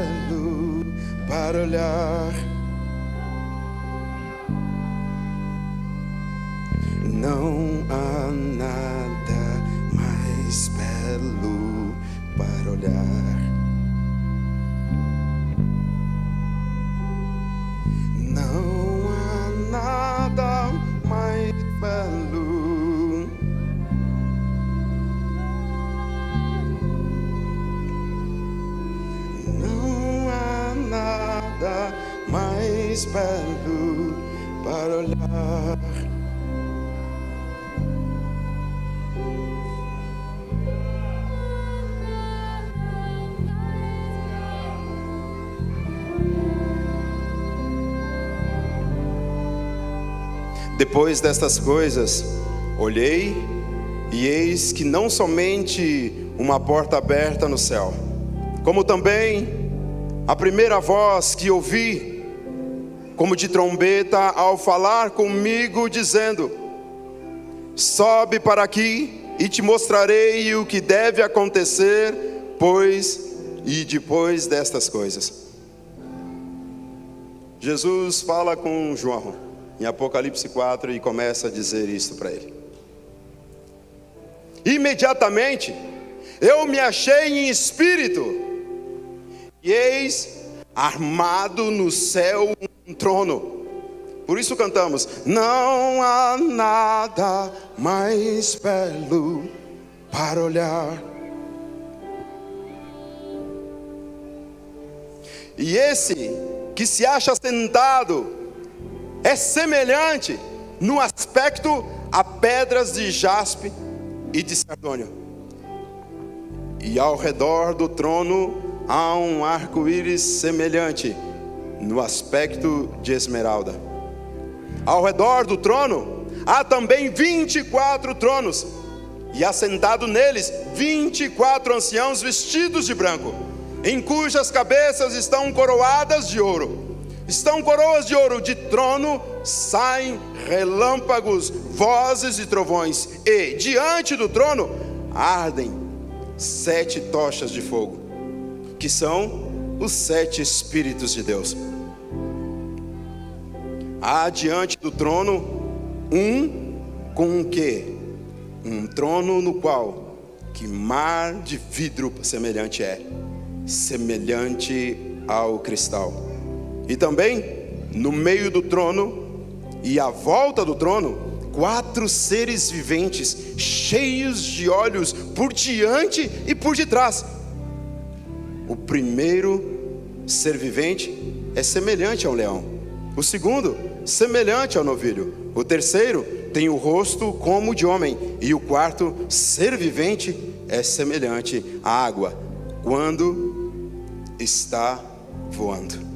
belo para olhar. Não há nada mais belo para olhar. Não há nada mais belo. Não há nada mais belo para olhar. Depois destas coisas, olhei, e eis que não somente uma porta aberta no céu, como também a primeira voz que ouvi, como de trombeta, ao falar comigo, dizendo: sobe para aqui, e te mostrarei o que deve acontecer, depois destas coisas. Jesus fala com João em Apocalipse 4 e começa a dizer isto para ele. Imediatamente eu me achei em espírito, e eis armado no céu um trono. Por isso cantamos: não há nada mais belo para olhar. E esse que se acha sentado é semelhante no aspecto a pedras de jaspe e de sardônio. E ao redor do trono há um arco-íris semelhante no aspecto de esmeralda. Ao redor do trono há também 24 tronos, e assentado neles 24 anciãos vestidos de branco, em cujas cabeças estão coroadas de ouro. Estão coroas de ouro. De trono saem relâmpagos, vozes e trovões, e diante do trono ardem 7 tochas de fogo, que são os 7 Espíritos de Deus. Há diante do trono com o quê? Um trono no qual que mar de vidro semelhante ao cristal. E também no meio do trono e à volta do trono 4 seres viventes, cheios de olhos por diante e por detrás. O primeiro ser vivente é semelhante a um leão, o segundo semelhante ao novilho, o terceiro tem o rosto como de homem, e o quarto ser vivente é semelhante à água quando está voando.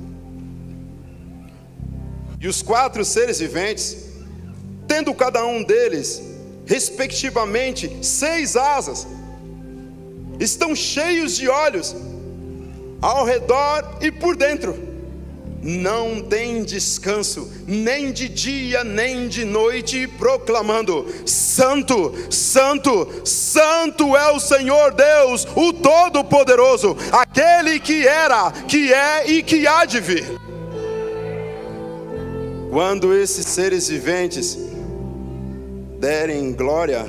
E os 4 seres viventes, tendo cada um deles, respectivamente, 6 asas, estão cheios de olhos, ao redor e por dentro. Não tem descanso, nem de dia, nem de noite, proclamando: Santo, Santo, Santo é o Senhor Deus, o Todo-Poderoso, aquele que era, que é e que há de vir. Quando esses seres viventes derem glória,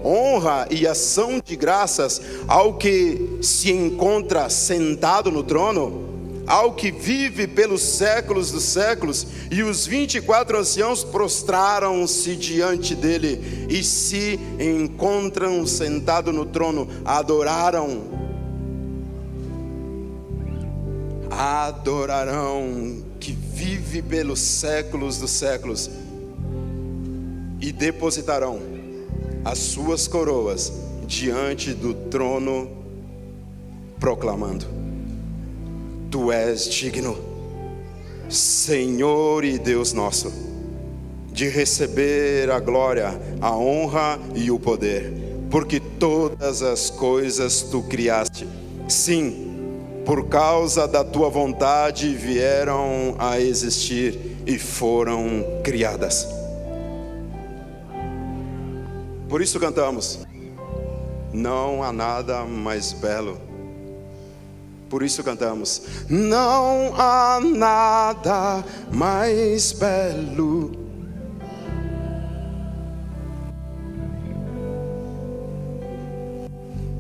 honra e ação de graças ao que se encontra sentado no trono, ao que vive pelos séculos dos séculos, e os 24 anciãos prostraram-se diante dele e se encontram sentado no trono, adorarão que vive pelos séculos dos séculos, e depositarão as suas coroas diante do trono, proclamando: Tu és digno, Senhor e Deus nosso, de receber a glória, a honra e o poder, porque todas as coisas Tu criaste. Sim, por causa da Tua vontade vieram a existir e foram criadas. Por isso cantamos: não há nada mais belo Por isso cantamos: não há nada mais belo.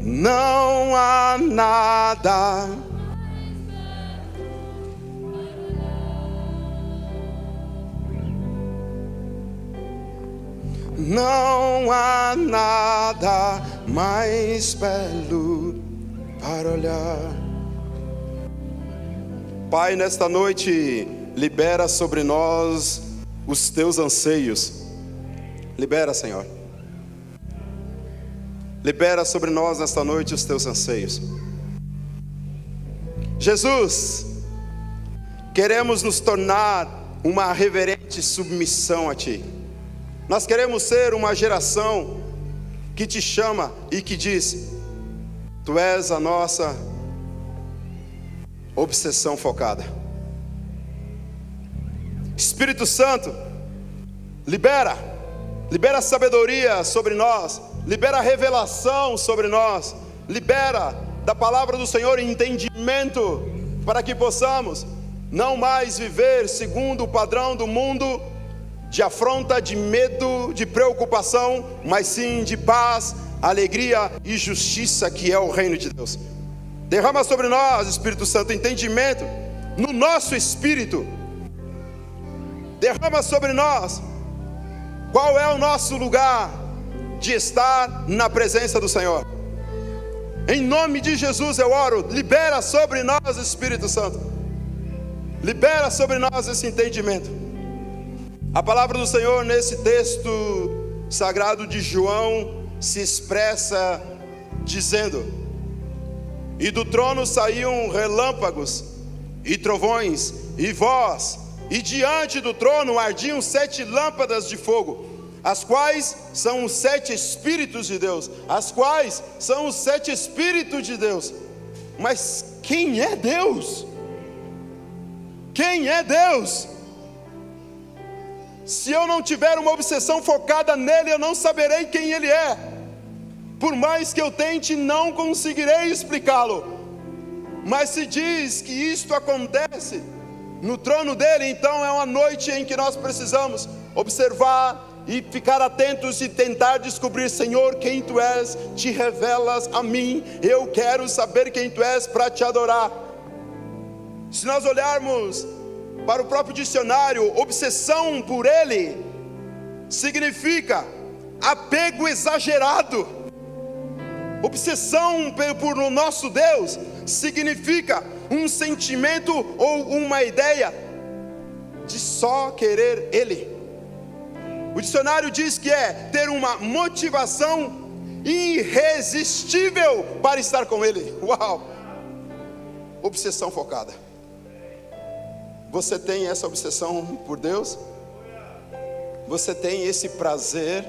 Não há nada. Não há nada mais belo para olhar. Pai, nesta noite, libera sobre nós os teus anseios. Libera, Senhor. Libera sobre nós nesta noite os teus anseios. Jesus, queremos nos tornar uma reverente submissão a Ti. Nós queremos ser uma geração que Te chama e que diz: Tu és a nossa obsessão focada. Espírito Santo, libera sabedoria sobre nós, libera revelação sobre nós, libera da palavra do Senhor entendimento, para que possamos não mais viver segundo o padrão do mundo, de afronta, de medo, de preocupação, mas sim de paz, alegria e justiça, que é o reino de Deus. Derrama sobre nós, Espírito Santo, entendimento no nosso espírito. Derrama sobre nós qual é o nosso lugar de estar na presença do Senhor. Em nome de Jesus eu oro, libera sobre nós, Espírito Santo. Libera sobre nós esse entendimento. A palavra do Senhor nesse texto sagrado de João se expressa dizendo: e do trono saíam relâmpagos e trovões e voz, e diante do trono ardiam 7 lâmpadas de fogo, as quais são os 7 Espíritos de Deus. As quais são os 7 Espíritos de Deus. Mas quem é Deus? Quem é Deus? Se eu não tiver uma obsessão focada nele, eu não saberei quem ele é. Por mais que eu tente, não conseguirei explicá-lo. Mas se diz que isto acontece no trono dele, então é uma noite em que nós precisamos observar e ficar atentos e tentar descobrir: Senhor, quem Tu és, Te revelas a mim, eu quero saber quem Tu és para Te adorar. Se nós olharmos para o próprio dicionário, obsessão por Ele significa apego exagerado. Obsessão por o nosso Deus significa um sentimento ou uma ideia de só querer Ele. O dicionário diz que é ter uma motivação irresistível para estar com Ele. Uau! Obsessão focada. Você tem essa obsessão por Deus? Você tem esse prazer?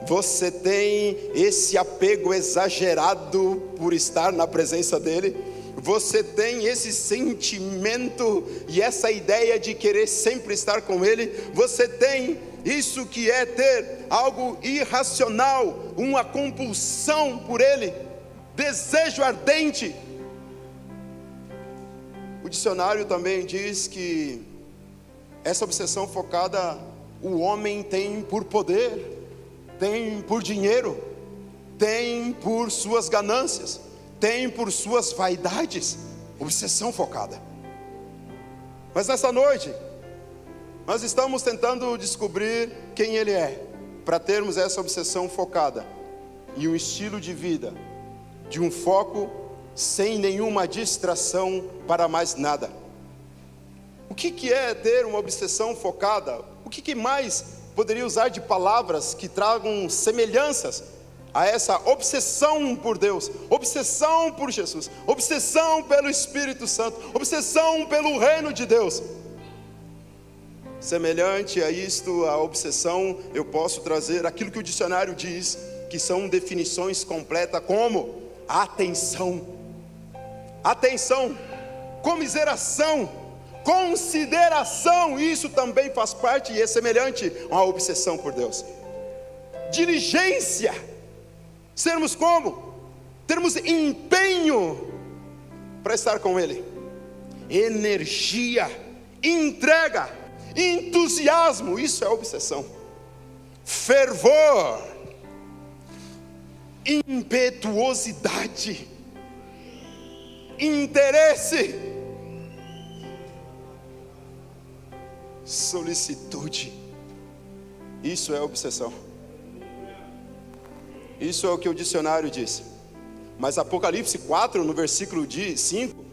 Você tem esse apego exagerado por estar na presença dEle? Você tem esse sentimento e essa ideia de querer sempre estar com Ele? Você tem isso que é ter algo irracional, uma compulsão por Ele, desejo ardente? O dicionário também diz que essa obsessão focada o homem tem por poder, tem por dinheiro, tem por suas ganâncias, tem por suas vaidades. Obsessão focada. Mas nessa noite nós estamos tentando descobrir quem Ele é, para termos essa obsessão focada e um estilo de vida de um foco sem nenhuma distração para mais nada. O que é ter uma obsessão focada? O que mais poderia usar de palavras que tragam semelhanças a essa obsessão por Deus, obsessão por Jesus, obsessão pelo Espírito Santo, obsessão pelo reino de Deus? Semelhante a isto, a obsessão, eu posso trazer aquilo que o dicionário diz, que são definições completas, como atenção, comiseração, consideração. Isso também faz parte e é semelhante a uma obsessão por Deus. Diligência, sermos como? Termos empenho para estar com Ele. Energia, entrega, entusiasmo, isso é obsessão. Fervor, impetuosidade, interesse, solicitude, isso é obsessão. Isso é o que o dicionário diz. Mas Apocalipse 4, no versículo 5,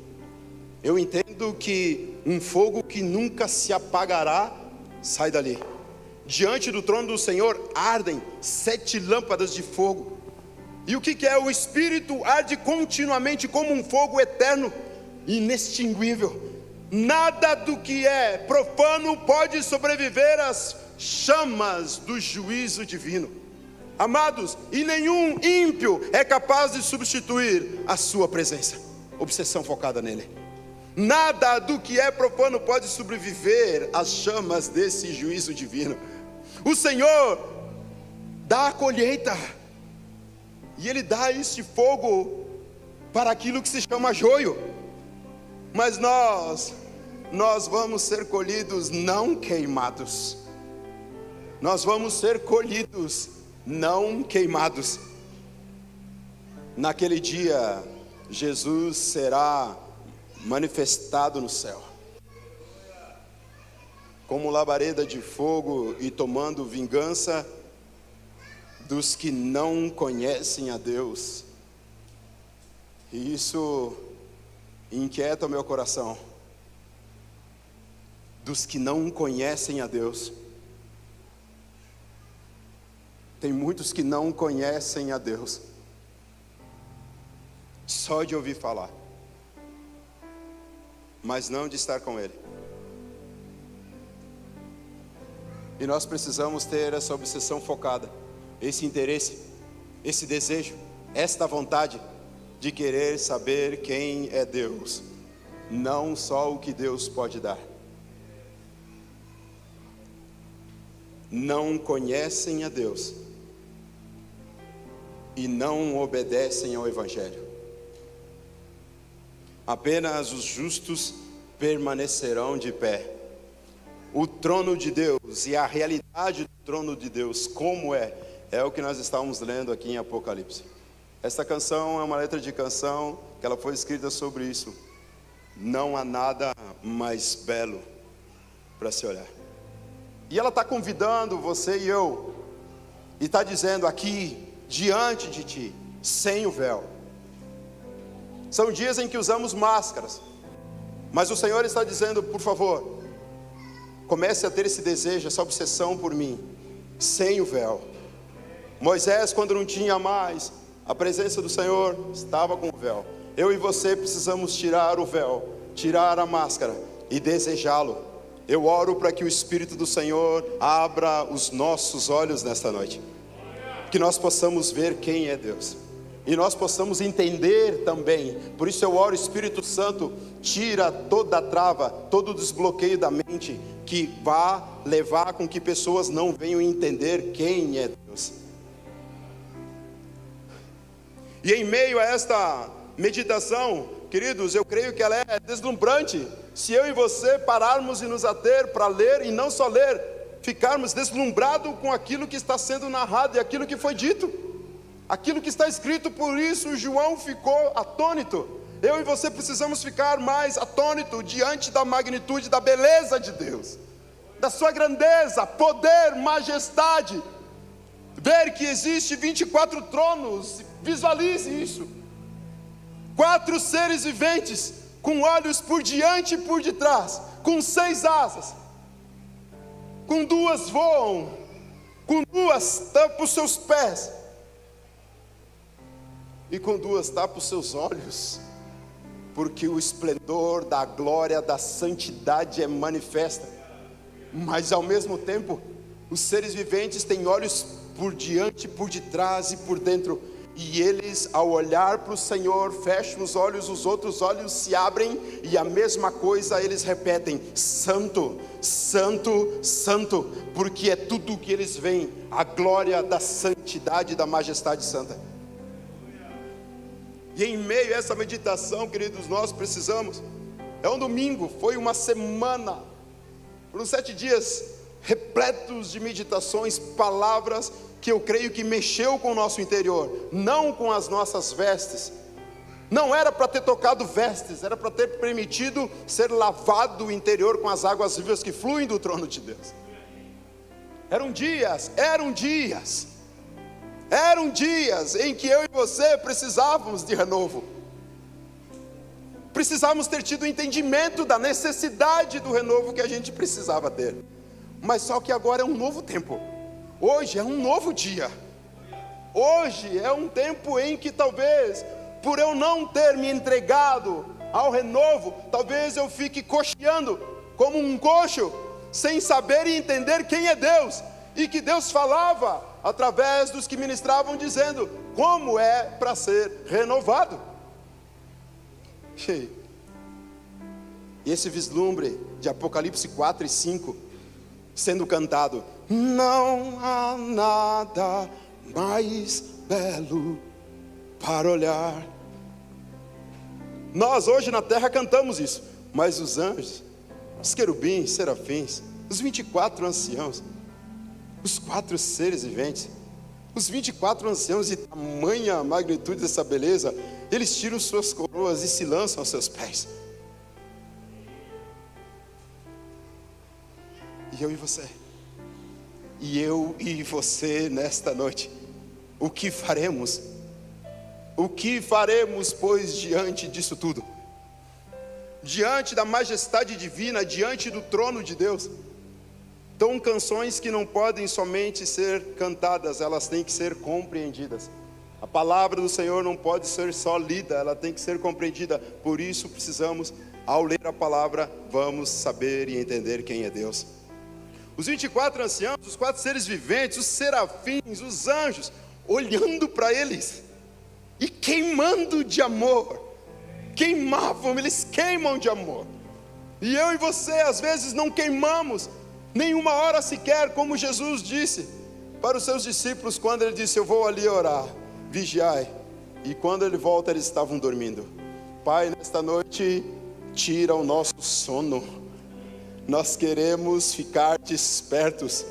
eu entendo que um fogo que nunca se apagará sai dali. Diante do trono do Senhor ardem 7 lâmpadas de fogo. E o que é? O Espírito arde continuamente como um fogo eterno, inextinguível. Nada do que é profano pode sobreviver às chamas do juízo divino. Amados, e nenhum ímpio é capaz de substituir a sua presença. Obsessão focada nele. Nada do que é profano pode sobreviver às chamas desse juízo divino. O Senhor dá a colheita, e Ele dá este fogo para aquilo que se chama joio. Mas nós vamos ser colhidos não queimados. Nós vamos ser colhidos não queimados. Naquele dia, Jesus será manifestado no céu, como labareda de fogo, e tomando vingança dos que não conhecem a Deus. E isso inquieta o meu coração. Dos que não conhecem a Deus. Tem muitos que não conhecem a Deus, só de ouvir falar, mas não de estar com Ele. E nós precisamos ter essa obsessão focada, esse interesse, esse desejo, esta vontade de querer saber quem é Deus, não só o que Deus pode dar. Não conhecem a Deus e não obedecem ao Evangelho. Apenas os justos permanecerão de pé. O trono de Deus e a realidade do trono de Deus, como é o que nós estamos lendo aqui em Apocalipse. Esta canção é uma letra de canção que ela foi escrita sobre isso. Não há nada mais belo para se olhar. E ela está convidando você e eu, e está dizendo aqui, diante de ti, sem o véu. São dias em que usamos máscaras, mas o Senhor está dizendo, por favor, comece a ter esse desejo, essa obsessão por mim, sem o véu. Moisés, quando não tinha mais a presença do Senhor, estava com o véu. Eu e você precisamos tirar o véu, tirar a máscara e desejá-lo. Eu oro para que o Espírito do Senhor abra os nossos olhos nesta noite, que nós possamos ver quem é Deus, e nós possamos entender também. Por isso eu oro, Espírito Santo, tira toda a trava, todo o desbloqueio da mente, que vá levar com que pessoas não venham entender quem é Deus. E em meio a esta meditação, queridos, eu creio que ela é deslumbrante. Se eu e você pararmos e nos ater para ler, e não só ler, ficarmos deslumbrados com aquilo que está sendo narrado e aquilo que foi dito, aquilo que está escrito. Por isso João ficou atônito. Eu e você precisamos ficar mais atônitos diante da magnitude, da beleza de Deus, da sua grandeza, poder, majestade. Ver que existe 24 tronos, visualize isso. 4 seres viventes, com olhos por diante e por detrás, com 6 asas, com 2 voam, com 2 tampam os seus pés, e com 2 tapam os seus olhos, porque o esplendor da glória, da santidade é manifesta. Mas ao mesmo tempo, os seres viventes têm olhos por diante, por detrás e por dentro. E eles, ao olhar para o Senhor, fecham os olhos, os outros olhos se abrem, e a mesma coisa eles repetem: Santo, Santo, Santo, porque é tudo o que eles veem, a glória da santidade e da majestade santa. E em meio a essa meditação, queridos, nós precisamos. É um domingo, foi uma semana, foram 7 dias repletos de meditações, palavras que eu creio que mexeu com o nosso interior, não com as nossas vestes. Não era para ter tocado vestes, era para ter permitido ser lavado o interior com as águas vivas que fluem do trono de Deus. Eram dias em que eu e você precisávamos de renovo. Precisávamos ter tido o entendimento da necessidade do renovo que a gente precisava ter. Mas só que agora é um novo tempo. Hoje é um novo dia. Hoje é um tempo em que talvez, por eu não ter me entregado ao renovo, talvez eu fique cocheando como um coxo, sem saber e entender quem é Deus, e que Deus falava através dos que ministravam, dizendo como é para ser renovado. E esse vislumbre de Apocalipse 4 e 5 sendo cantado: não há nada mais belo para olhar. Nós hoje na terra cantamos isso, mas os anjos, os querubins, serafins, os 24 anciãos, os 4 seres viventes, os 24 anciãos de tamanha magnitude dessa beleza, eles tiram suas coroas e se lançam aos seus pés. E eu e você, e eu e você nesta noite, o que faremos? O que faremos, pois, diante disso tudo? Diante da majestade divina, diante do trono de Deus. Então, canções que não podem somente ser cantadas, elas têm que ser compreendidas. A palavra do Senhor não pode ser só lida, ela tem que ser compreendida. Por isso precisamos, ao ler a palavra, vamos saber e entender quem é Deus. Os 24 anciãos, os 4 seres viventes, os serafins, os anjos, olhando para eles e queimando de amor. Eles queimam de amor. E eu e você às vezes não queimamos nenhuma hora sequer, como Jesus disse para os seus discípulos quando ele disse: eu vou ali orar, vigiai. E quando ele volta, eles estavam dormindo. Pai, nesta noite, tira o nosso sono. Nós queremos ficar despertos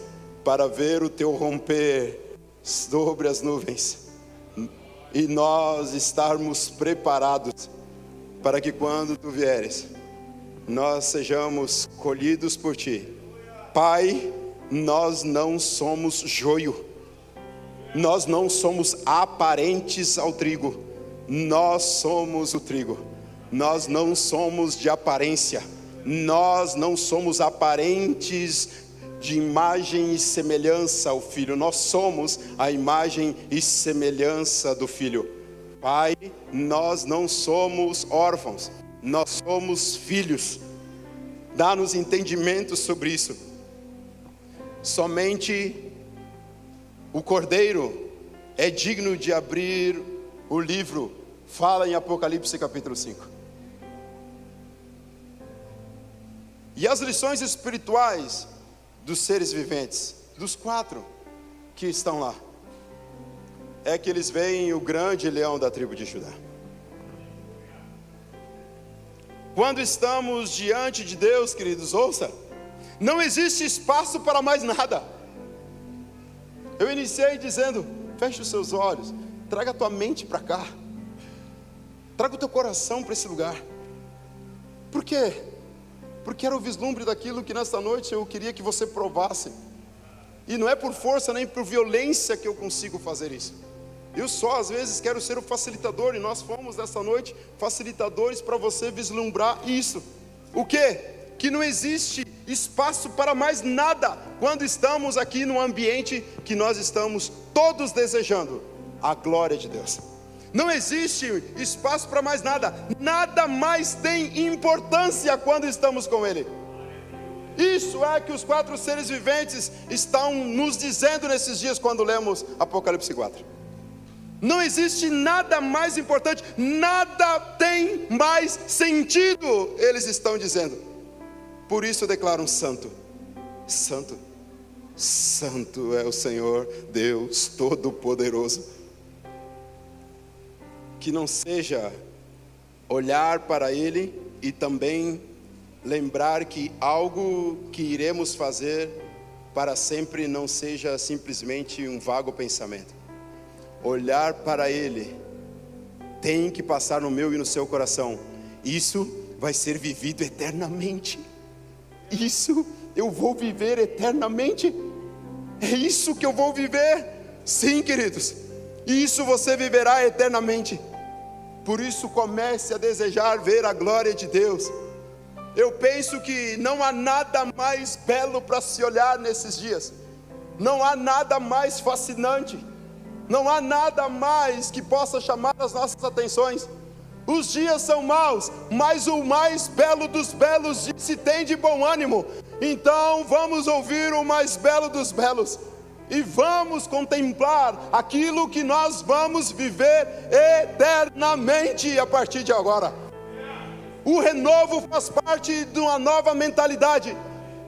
para ver o teu romper sobre as nuvens, e nós estarmos preparados para que quando tu vieres, nós sejamos colhidos por ti. Pai, nós não somos joio, nós não somos aparentes ao trigo, nós somos o trigo. Nós não somos de aparência, nós não somos aparentes de imagem e semelhança ao Filho, nós somos a imagem e semelhança do Filho. Pai, nós não somos órfãos, nós somos filhos. Dá-nos entendimento sobre isso. Somente o Cordeiro é digno de abrir o livro. Fala em Apocalipse capítulo 5. E as lições espirituais dos seres viventes, dos 4 que estão lá, é que eles veem o grande leão da tribo de Judá. Quando estamos diante de Deus, queridos, ouça, não existe espaço para mais nada. Eu iniciei dizendo: feche os seus olhos, traga a tua mente para cá, traga o teu coração para esse lugar. Por quê? Porque era o vislumbre daquilo que nesta noite eu queria que você provasse. E não é por força nem por violência que eu consigo fazer isso. Eu só às vezes quero ser o facilitador, e nós fomos nesta noite facilitadores para você vislumbrar isso. O quê? Que não existe espaço para mais nada quando estamos aqui num ambiente que nós estamos todos desejando a glória de Deus. Não existe espaço para mais nada. Nada mais tem importância quando estamos com Ele. Isso é que os 4 seres viventes estão nos dizendo nesses dias quando lemos Apocalipse 4. Não existe nada mais importante, nada tem mais sentido, eles estão dizendo. Por isso declaram: santo, santo, santo é o Senhor Deus Todo-Poderoso, que não seja olhar para Ele e também lembrar que algo que iremos fazer para sempre não seja simplesmente um vago pensamento. Olhar para Ele tem que passar no meu e no seu coração. Isso vai ser vivido eternamente. Isso eu vou viver eternamente. É isso que eu vou viver. Sim, queridos, isso você viverá eternamente. Por isso comece a desejar ver a glória de Deus. Eu penso que não há nada mais belo para se olhar nesses dias. Não há nada mais fascinante. Não há nada mais que possa chamar as nossas atenções. Os dias são maus, mas o mais belo dos belos se tem de bom ânimo. Então vamos ouvir o mais belo dos belos e vamos contemplar aquilo que nós vamos viver eternamente a partir de agora. O renovo faz parte de uma nova mentalidade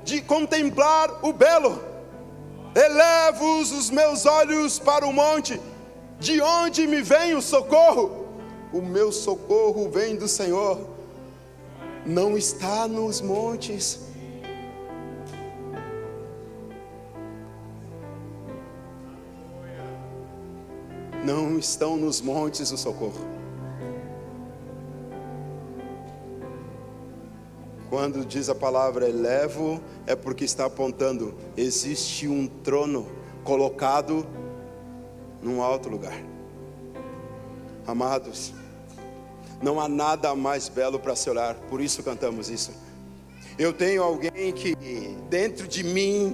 de contemplar o belo. Elevo os meus olhos para o monte, de onde me vem o socorro? O meu socorro vem do Senhor, não está nos montes. Não estão nos montes o socorro. Quando diz a palavra elevo, é porque está apontando, existe um trono colocado num alto lugar. Amados, não há nada mais belo para se olhar, por isso cantamos isso. Eu tenho alguém que dentro de mim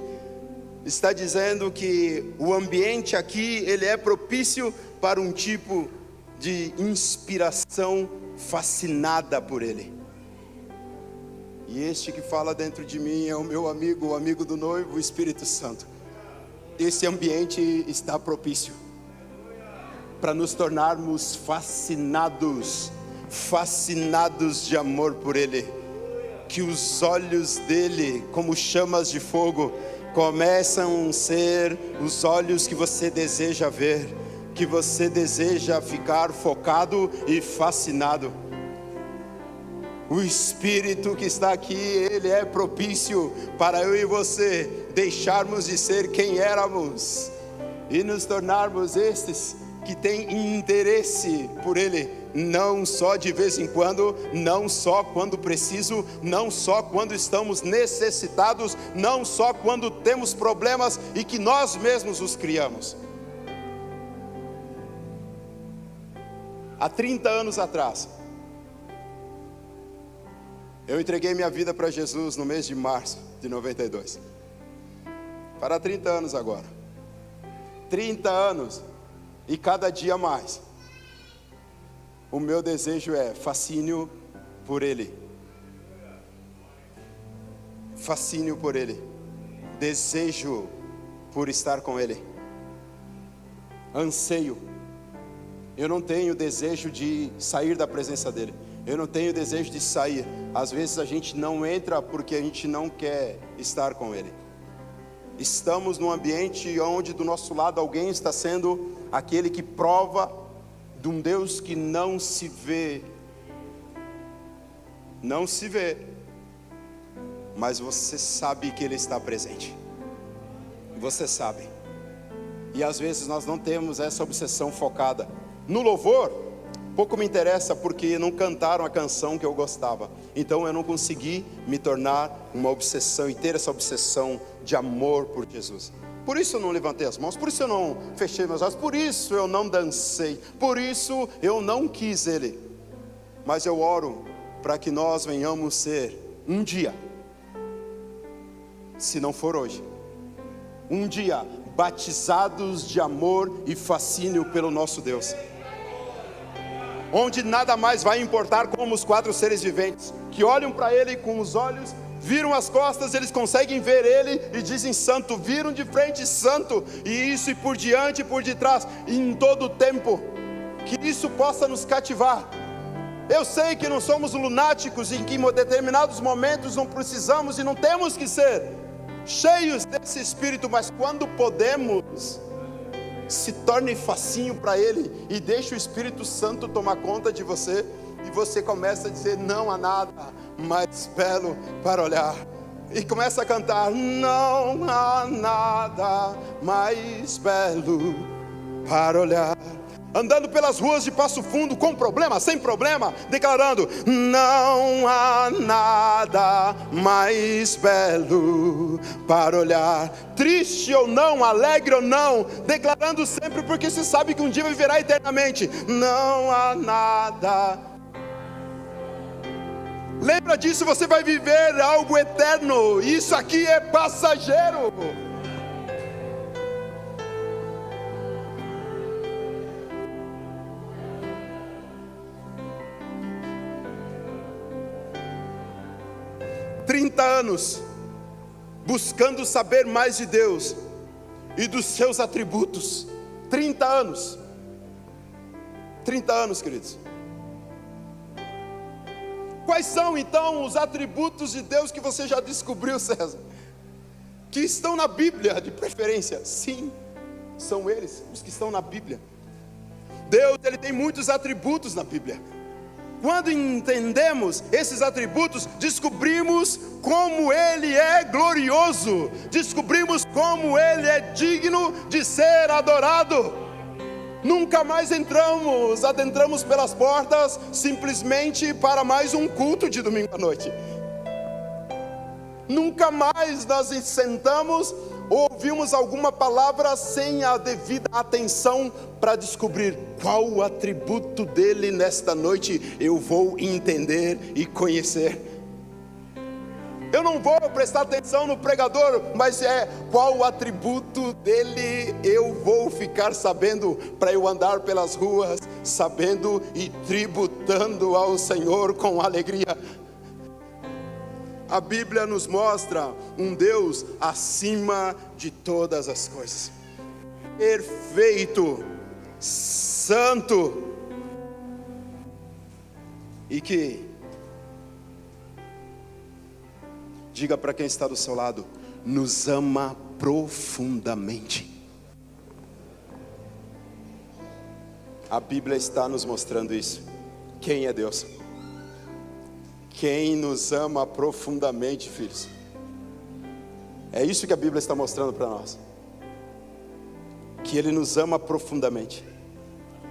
está dizendo que o ambiente aqui, ele é propício para um tipo de inspiração fascinada por ele. E este que fala dentro de mim é o meu amigo, o amigo do noivo, o Espírito Santo. Esse ambiente está propício para nos tornarmos fascinados de amor por Ele. Que os olhos dele, como chamas de fogo, começam a ser os olhos que você deseja ver, que você deseja ficar focado e fascinado. O Espírito que está aqui, ele é propício para eu e você deixarmos de ser quem éramos e nos tornarmos estes que têm interesse por Ele, não só de vez em quando, não só quando preciso, não só quando estamos necessitados, não só quando temos problemas e que nós mesmos os criamos. Há 30 anos atrás, eu entreguei minha vida para Jesus no mês de março de 92. Para 30 anos agora. 30 anos e cada dia mais. O meu desejo é fascínio por Ele. Fascínio por Ele. Desejo por estar com Ele. Anseio. Eu não tenho desejo de sair da presença dEle. Eu não tenho desejo de sair. Às vezes a gente não entra porque a gente não quer estar com Ele. Estamos num ambiente onde do nosso lado alguém está sendo aquele que prova de um Deus que não se vê. Não se vê. Mas você sabe que Ele está presente. Você sabe. E às vezes nós não temos essa obsessão focada. No louvor, pouco me interessa porque não cantaram a canção que eu gostava. Então eu não consegui me tornar uma obsessão e ter essa obsessão de amor por Jesus. Por isso eu não levantei as mãos, por isso eu não fechei meus olhos, por isso eu não dancei, por isso eu não quis Ele. Mas eu oro para que nós venhamos ser um dia, se não for hoje, um dia batizados de amor e fascínio pelo nosso Deus. Onde nada mais vai importar como os 4 seres viventes, que olham para Ele com os olhos, viram as costas, eles conseguem ver Ele e dizem santo, viram de frente santo, e isso e por diante e por detrás, e em todo o tempo, que isso possa nos cativar. Eu sei que não somos lunáticos, em que em determinados momentos não precisamos e não temos que ser cheios desse Espírito, mas quando podemos, se torne facinho para Ele e deixe o Espírito Santo tomar conta de você, e você começa a dizer: não há nada mais belo para olhar. E começa a cantar: não há nada mais belo para olhar. Andando pelas ruas de Passo Fundo, com problema, sem problema, declarando: não há nada mais belo para olhar. Triste ou não, alegre ou não, declarando sempre, porque se sabe que um dia viverá eternamente. Não há nada. Lembra disso, você vai viver algo eterno. Isso aqui é passageiro. Anos buscando saber mais de Deus e dos seus atributos. 30 anos. 30 anos, queridos. Quais são então os atributos de Deus que você já descobriu, César? Que estão na Bíblia, de preferência. Sim, são eles, os que estão na Bíblia. Deus, Ele tem muitos atributos na Bíblia. Quando entendemos esses atributos, descobrimos como Ele é glorioso, descobrimos como Ele é digno de ser adorado. Nunca mais adentramos pelas portas simplesmente para mais um culto de domingo à noite. Nunca mais nós sentamos ou ouvimos alguma palavra sem a devida atenção para descobrir qual o atributo dele nesta noite eu vou entender e conhecer. Eu não vou prestar atenção no pregador, mas qual o atributo dele eu vou ficar sabendo, para eu andar pelas ruas sabendo e tributando ao Senhor com alegria. A Bíblia nos mostra um Deus acima de todas as coisas, perfeito, santo, e que, diga para quem está do seu lado, nos ama profundamente. A Bíblia está nos mostrando isso. Quem é Deus? Quem nos ama profundamente, filhos. É isso que a Bíblia está mostrando para nós. Que Ele nos ama profundamente.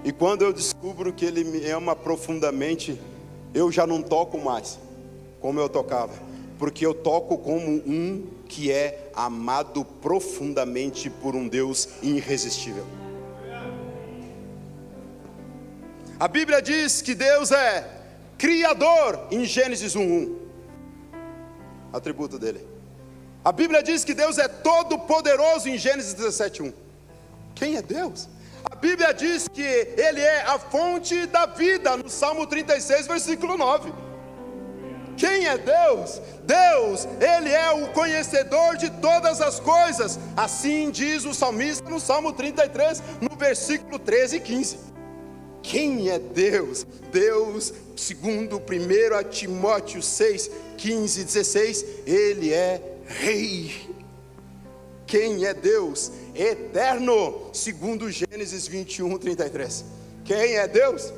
E quando eu descubro que Ele me ama profundamente, eu já não toco mais como eu tocava, porque eu toco como um que é amado profundamente por um Deus irresistível. A Bíblia diz que Deus é Criador em Gênesis 1:1, atributo dele. A Bíblia diz que Deus é todo poderoso em Gênesis 17:1. Quem é Deus? A Bíblia diz que Ele é a fonte da vida, no Salmo 36, versículo 9. Quem é Deus? Deus, Ele é o conhecedor de todas as coisas. Assim diz o salmista no Salmo 33, no versículo 13 e 15. Quem é Deus? Deus, segundo 1 Timóteo 6, 15 e 16, Ele é Rei. Quem é Deus? Eterno, segundo Gênesis 21, 33. Quem é Deus?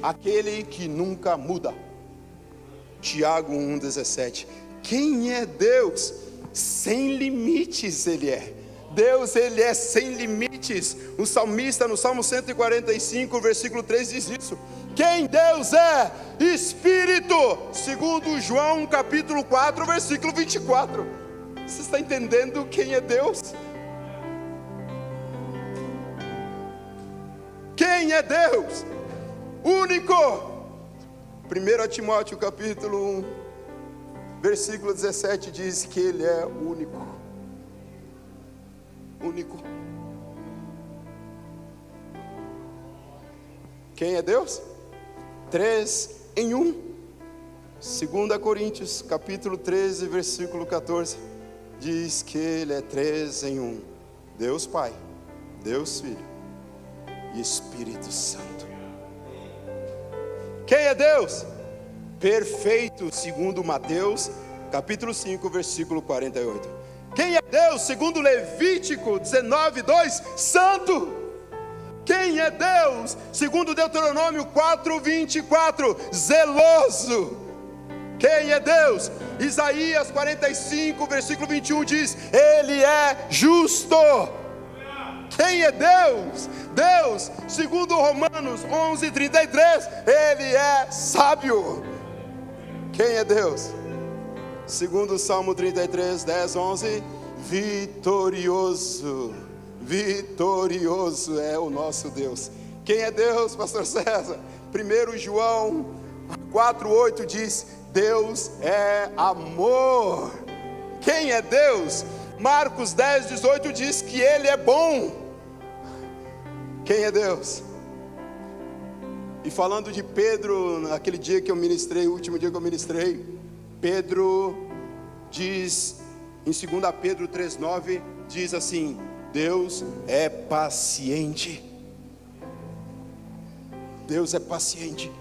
Aquele que nunca muda. Tiago 1, 17. Quem é Deus? Sem limites Ele é. Deus, Ele é sem limites. O salmista no Salmo 145, versículo 3 diz isso. Quem Deus é? Espírito, segundo João capítulo 4, versículo 24. Você está entendendo quem é Deus? Quem é Deus? Único. 1 Timóteo capítulo 1, versículo 17 diz que Ele é único. Único. Quem é Deus? 3 em 1. 2 Coríntios capítulo 13, versículo 14, diz que Ele é 3 em 1. Deus Pai, Deus Filho e Espírito Santo. Quem é Deus? Perfeito, segundo Mateus capítulo 5, versículo 48. Quem é Deus? Segundo Levítico 19, 2, santo. Quem é Deus? Segundo Deuteronômio 4:24, zeloso. Quem é Deus? Isaías 45, versículo 21 diz: Ele é justo. Quem é Deus? Deus, segundo Romanos 11:33, Ele é sábio. Quem é Deus? Segundo o Salmo 33, 10, 11, vitorioso. Vitorioso é o nosso Deus. Quem é Deus, pastor César? 1 João 4:8 diz: Deus é amor. Quem é Deus? Marcos 10:18 diz que Ele é bom. Quem é Deus? E falando de Pedro, naquele dia que eu ministrei, o último dia que eu ministrei, Pedro diz, em 2 Pedro 3:9, diz assim: Deus é paciente. Deus é paciente.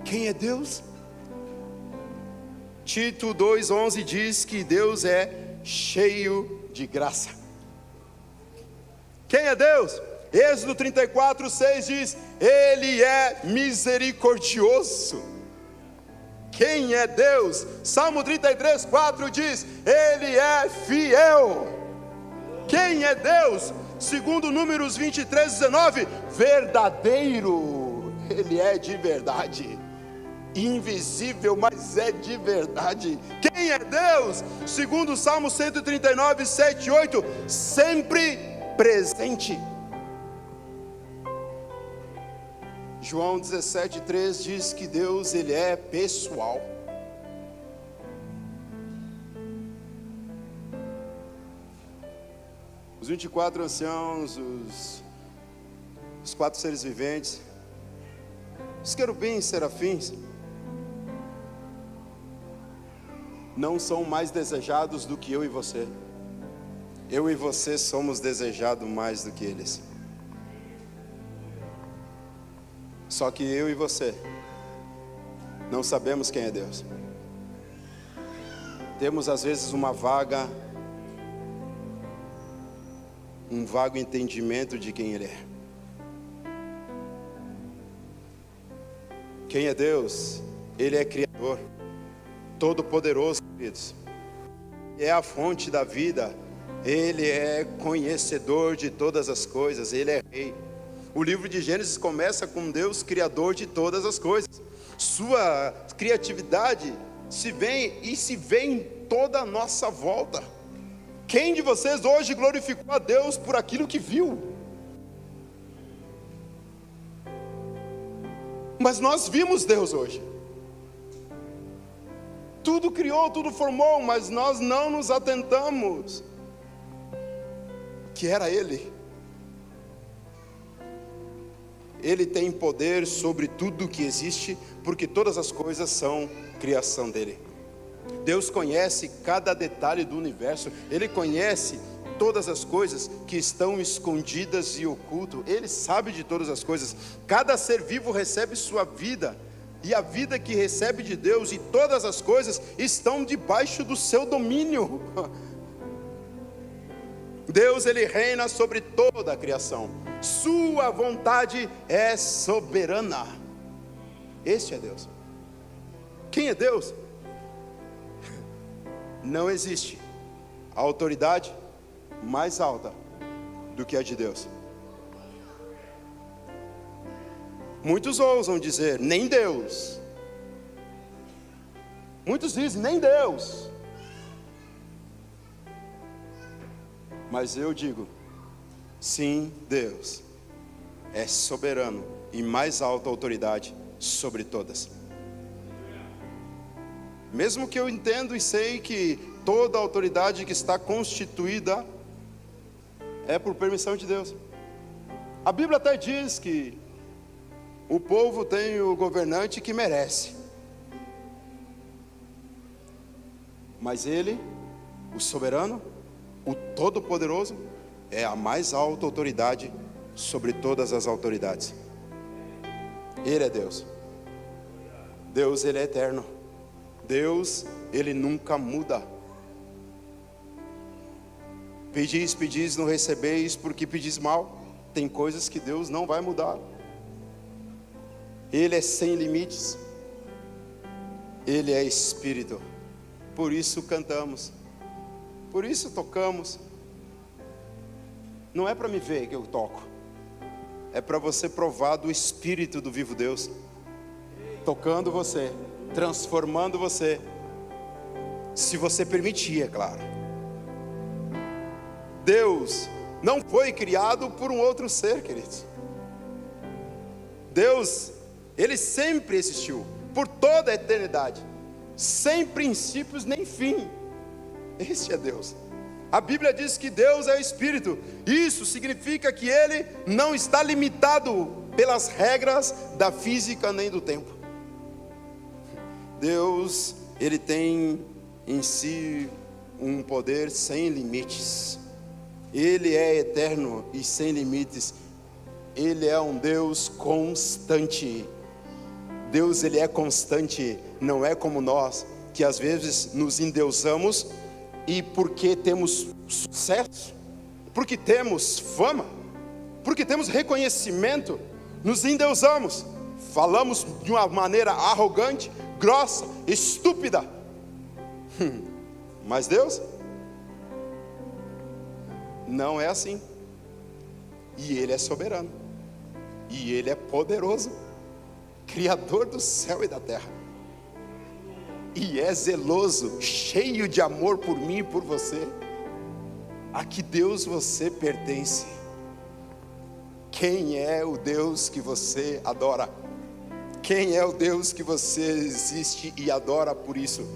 Quem é Deus? Tito 2:11 diz que Deus é cheio de graça. Quem é Deus? Êxodo 34:6 diz: Ele é misericordioso. Quem é Deus? Salmo 33:4 diz: Ele é fiel. Quem é Deus? Segundo Números 23:19, verdadeiro. Ele é de verdade. Invisível, mas é de verdade. Quem é Deus? Segundo o Salmo 139, 7 e 8, sempre presente. João 17:3 diz que Deus, Ele é pessoal. Os 24 anciãos, os 4 seres viventes, os querubins, serafins, não são mais desejados do que eu e você. Eu e você somos desejados mais do que eles. Só que eu e você não sabemos quem é Deus. Temos às vezes um vago entendimento de quem Ele é. Quem é Deus? Ele é Criador, Todo-Poderoso, queridos. É a fonte da vida. Ele é conhecedor de todas as coisas. Ele é Rei. O livro de Gênesis começa com Deus, Criador de todas as coisas. Sua criatividade se vê em toda a nossa volta. Quem de vocês hoje glorificou a Deus por aquilo que viu? Mas nós vimos Deus hoje. Tudo criou, tudo formou, mas nós não nos atentamos que era Ele. Ele tem poder sobre tudo que existe, porque todas as coisas são criação dele. Deus conhece cada detalhe do universo. Ele conhece todas as coisas que estão escondidas e ocultas. Ele sabe de todas as coisas. Cada ser vivo recebe sua vida, e a vida que recebe de Deus, e todas as coisas estão debaixo do seu domínio. Deus, Ele reina sobre toda a criação. Sua vontade é soberana. Este é Deus. Quem é Deus? Não existe autoridade mais alta do que a de Deus. Muitos ousam dizer, nem Deus. Muitos dizem, nem Deus. Mas eu digo, sim, Deus é soberano e mais alta autoridade sobre todas. Mesmo que eu entendo e sei que toda autoridade que está constituída é por permissão de Deus. A Bíblia até diz que o povo tem o governante que merece. Mas Ele, o soberano, o Todo-Poderoso, é a mais alta autoridade sobre todas as autoridades. Ele é Deus. Deus, Ele é eterno. Deus, Ele nunca muda. Pedis, não recebeis, porque pedis mal. Tem coisas que Deus não vai mudar. Ele é sem limites. Ele é Espírito. Por isso cantamos. Por isso tocamos. Não é para me ver que eu toco. É para você provar do Espírito do vivo Deus. Tocando você, transformando você. Se você permitir, é claro. Deus não foi criado por um outro ser, queridos. Deus, Ele sempre existiu, por toda a eternidade, sem princípios nem fim. Este é Deus. A Bíblia diz que Deus é o Espírito. Isso significa que Ele não está limitado pelas regras da física nem do tempo. Deus, Ele tem em si um poder sem limites. Ele é eterno e sem limites. Ele é um Deus constante. Deus, Ele é constante. Não é como nós, que às vezes nos endeusamos, e porque temos sucesso, porque temos fama, porque temos reconhecimento, nos endeusamos, falamos de uma maneira arrogante, grossa, estúpida. Mas Deus não é assim. E Ele é soberano, e Ele é poderoso, Criador do céu e da terra, e é zeloso, cheio de amor por mim e por você. A que Deus você pertence? Quem é o Deus que você adora? Quem é o Deus que você existe e adora por isso?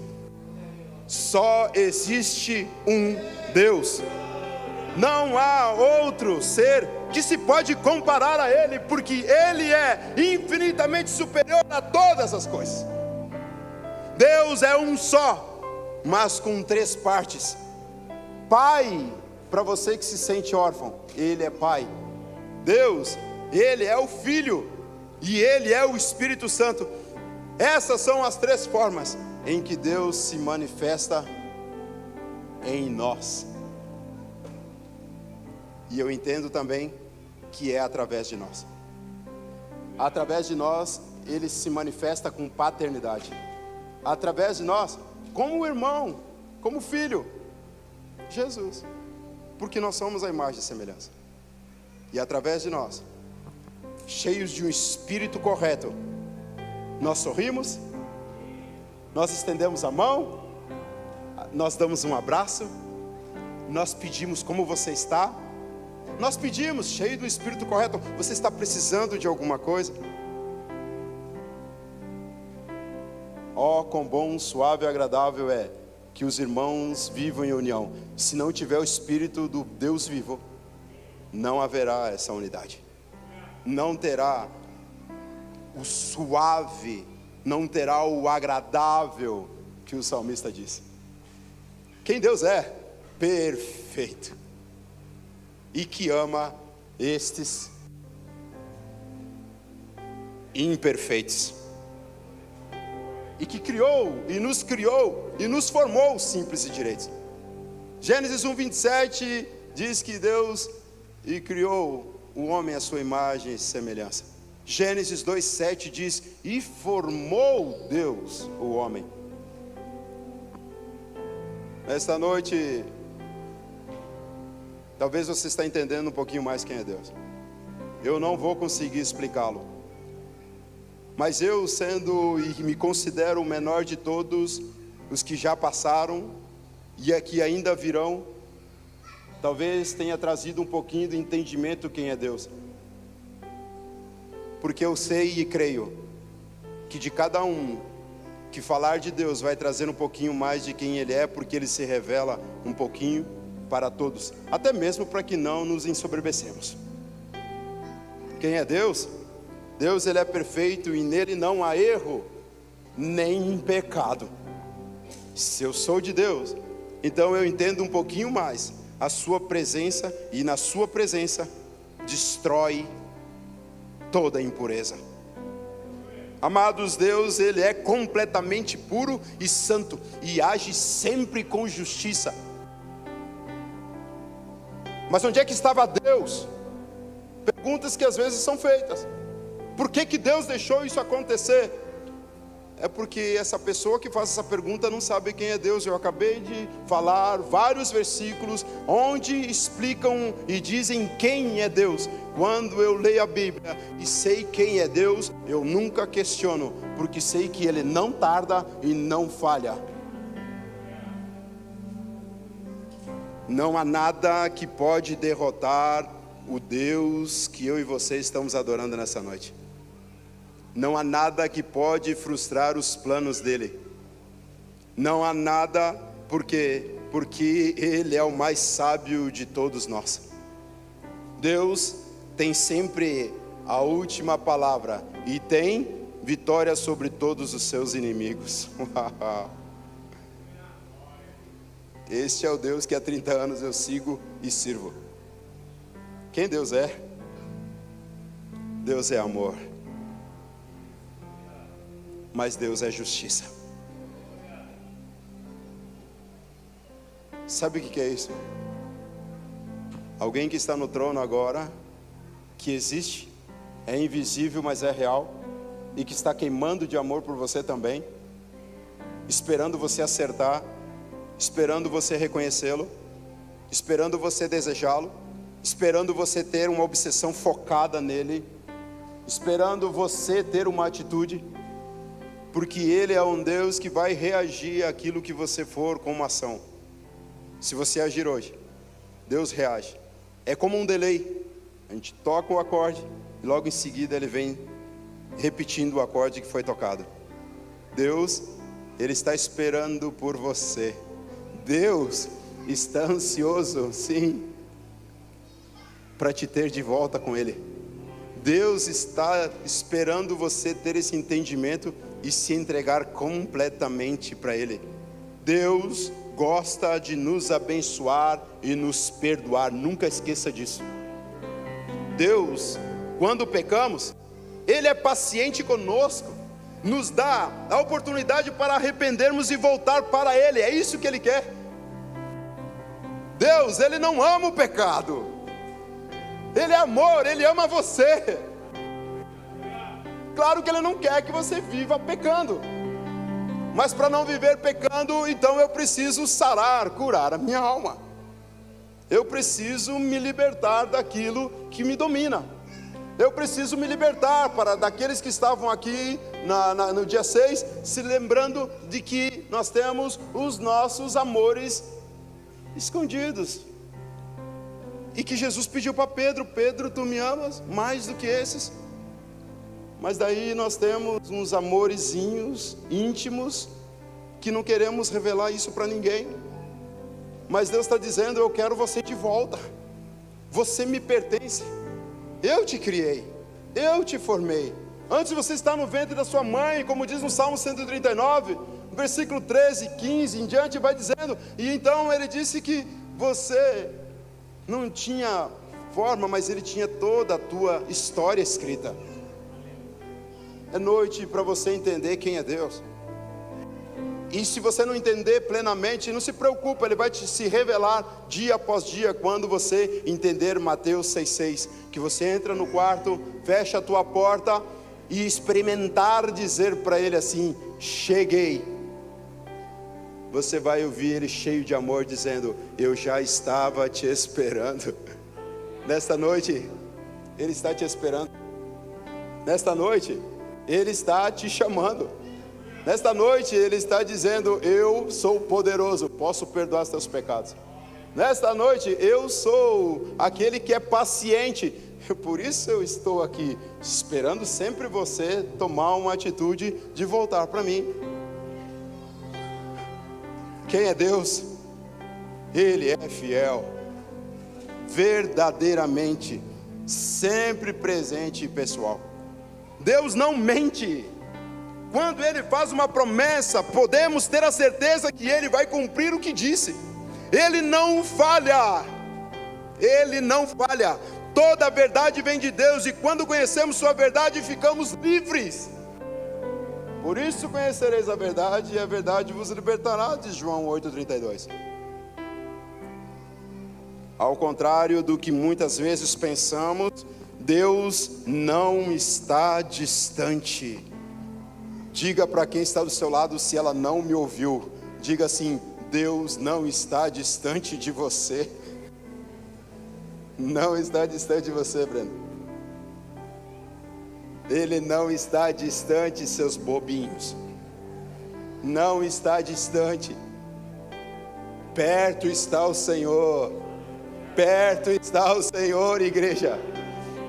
Só existe um Deus. Não há outro ser que se pode comparar a Ele, porque Ele é infinitamente superior a todas as coisas. Deus é um só, mas com três partes. Pai, para você que se sente órfão, Ele é Pai. Deus, Ele é o Filho, e Ele é o Espírito Santo. Essas são as três formas em que Deus se manifesta em nós. E eu entendo também que é através de nós. Através de nós, Ele se manifesta com paternidade. Através de nós, como irmão, como filho, Jesus. Porque nós somos a imagem e semelhança. E através de nós, cheios de um espírito correto, nós sorrimos, nós estendemos a mão, nós damos um abraço, nós pedimos como você está. Nós pedimos, cheio do espírito correto, você está precisando de alguma coisa? Oh, quão bom, suave e agradável é que os irmãos vivam em união. Se não tiver o Espírito do Deus vivo, não haverá essa unidade. Não terá o suave, não terá o agradável que o salmista disse. Quem Deus é? Perfeito. E que ama estes imperfeitos. E que criou, e nos formou simples e direitos. Gênesis 1:27 diz que Deus criou o homem à sua imagem e semelhança. Gênesis 2:7 diz, e formou Deus o homem. Esta noite, talvez você está entendendo um pouquinho mais quem é Deus. Eu não vou conseguir explicá-lo. Mas eu, sendo e me considero o menor de todos os que já passaram e aqui ainda virão, talvez tenha trazido um pouquinho de entendimento quem é Deus. Porque eu sei e creio que de cada um que falar de Deus vai trazer um pouquinho mais de quem Ele é, porque Ele se revela um pouquinho para todos, até mesmo para que não nos ensoberbecemos. Quem é Deus? Deus, Ele é perfeito e nele não há erro, nem pecado. Se eu sou de Deus, então eu entendo um pouquinho mais a sua presença, e na sua presença destrói toda impureza. Amados, Deus, Ele é completamente puro e santo, e age sempre com justiça. Mas onde é que estava Deus? Perguntas que às vezes são feitas. Por que Deus deixou isso acontecer? É porque essa pessoa que faz essa pergunta não sabe quem é Deus. Eu acabei de falar vários versículos onde explicam e dizem quem é Deus. Quando eu leio a Bíblia e sei quem é Deus, eu nunca questiono, porque sei que Ele não tarda e não falha. Não há nada que pode derrotar o Deus que eu e você estamos adorando nessa noite. Não há nada que pode frustrar os planos dele. Não há nada, porque Ele é o mais sábio de todos nós. Deus tem sempre a última palavra e tem vitória sobre todos os seus inimigos. Este é o Deus que há 30 anos eu sigo e sirvo. Quem Deus é? Deus é amor. Mas Deus é justiça. Sabe o que é isso? Alguém que está no trono agora, que existe, é invisível, mas é real, e que está queimando de amor por você também, esperando você acertar, esperando você reconhecê-lo, esperando você desejá-lo, esperando você ter uma obsessão focada nele, esperando você ter uma atitude, porque Ele é um Deus que vai reagir àquilo que você for com uma ação. Se você agir hoje, Deus reage. É como um delay. A gente toca o acorde e logo em seguida Ele vem repetindo o acorde que foi tocado. Deus, Ele está esperando por você. Deus está ansioso, sim, para te ter de volta com Ele. Deus está esperando você ter esse entendimento e se entregar completamente para Ele. Deus gosta de nos abençoar e nos perdoar, nunca esqueça disso. Deus, quando pecamos, Ele é paciente conosco, nos dá a oportunidade para arrependermos e voltar para Ele, é isso que Ele quer. Deus, Ele não ama o pecado, Ele é amor, Ele ama você. Claro que Ele não quer que você viva pecando, mas para não viver pecando, então eu preciso sarar, curar a minha alma. Eu preciso me libertar daquilo que me domina. Eu preciso me libertar daqueles que estavam aqui no dia 6, se lembrando de que nós temos os nossos amores escondidos. E que Jesus pediu para Pedro: Pedro, tu me amas mais do que esses? Mas daí nós temos uns amorezinhos íntimos que não queremos revelar isso para ninguém. Mas Deus está dizendo: eu quero você de volta. Você me pertence. Eu te criei, eu te formei. Antes de você estar no ventre da sua mãe, como diz no Salmo 139, versículo 13, 15 em diante, vai dizendo. E então Ele disse que você não tinha forma, mas Ele tinha toda a tua história escrita. É noite para você entender quem é Deus. E se você não entender plenamente, não se preocupe, Ele vai se revelar dia após dia, quando você entender Mateus 6,6, que você entra no quarto, fecha a tua porta e experimentar dizer para Ele assim: cheguei. Você vai ouvir Ele cheio de amor dizendo: eu já estava te esperando. Nesta noite, Ele está te esperando. Nesta noite, Ele está te chamando. Nesta noite Ele está dizendo: eu sou poderoso, posso perdoar os teus pecados. Nesta noite eu sou aquele que é paciente. Por isso eu estou aqui, esperando sempre você tomar uma atitude de voltar para mim. Quem é Deus? Ele é fiel, verdadeiramente, sempre presente e pessoal. Deus não mente. Quando Ele faz uma promessa, podemos ter a certeza que Ele vai cumprir o que disse. Ele não falha. Ele não falha. Toda a verdade vem de Deus, e quando conhecemos sua verdade, ficamos livres. Por isso conhecereis a verdade, e a verdade vos libertará, diz João 8,32. Ao contrário do que muitas vezes pensamos, Deus não está distante. Diga para quem está do seu lado, se ela não me ouviu, diga assim: Deus não está distante de você. Não está distante de você, Breno. Ele não está distante, seus bobinhos. Não está distante. Perto está o Senhor. Perto está o Senhor, igreja.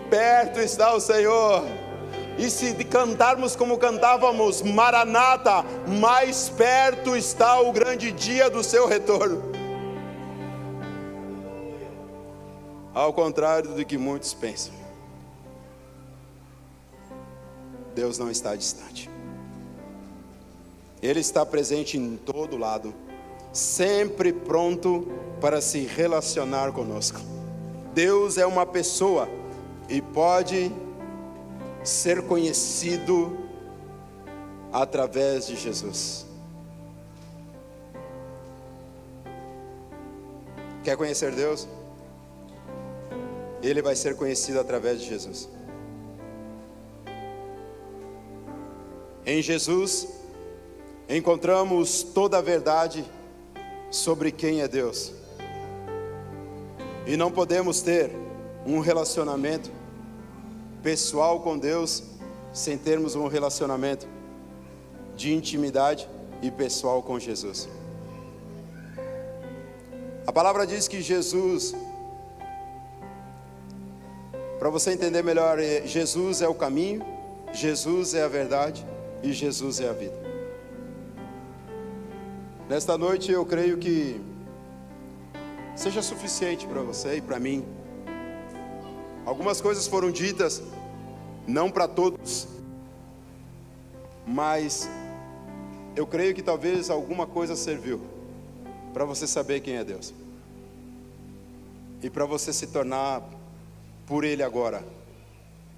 Perto está o Senhor. E se cantarmos como cantávamos, Maranata, mais perto está o grande dia do seu retorno. Ao contrário do que muitos pensam, Deus não está distante. Ele está presente em todo lado, sempre pronto para se relacionar conosco. Deus é uma pessoa e pode ser conhecido através de Jesus. Quer conhecer Deus? Ele vai ser conhecido através de Jesus. Em Jesus encontramos toda a verdade sobre quem é Deus. E não podemos ter um relacionamento pessoal com Deus sem termos um relacionamento de intimidade e pessoal com Jesus. A palavra diz que Jesus, para você entender melhor, Jesus é o caminho, Jesus é a verdade e Jesus é a vida. Nesta noite eu creio que seja suficiente para você e para mim. Algumas coisas foram ditas, não para todos, mas eu creio que talvez alguma coisa serviu para você saber quem é Deus e para você se tornar por Ele agora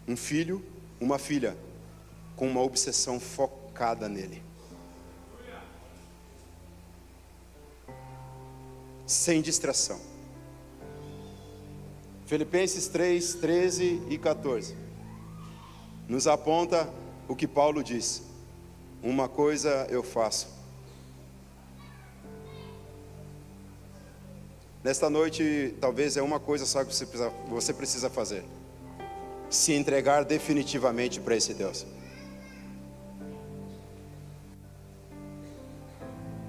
um filho, uma filha com uma obsessão focada nele, sem distração. Filipenses 3, 13 e 14 nos aponta o que Paulo diz: uma coisa eu faço. Nesta noite, talvez é uma coisa só que você precisa fazer: se entregar definitivamente para esse Deus.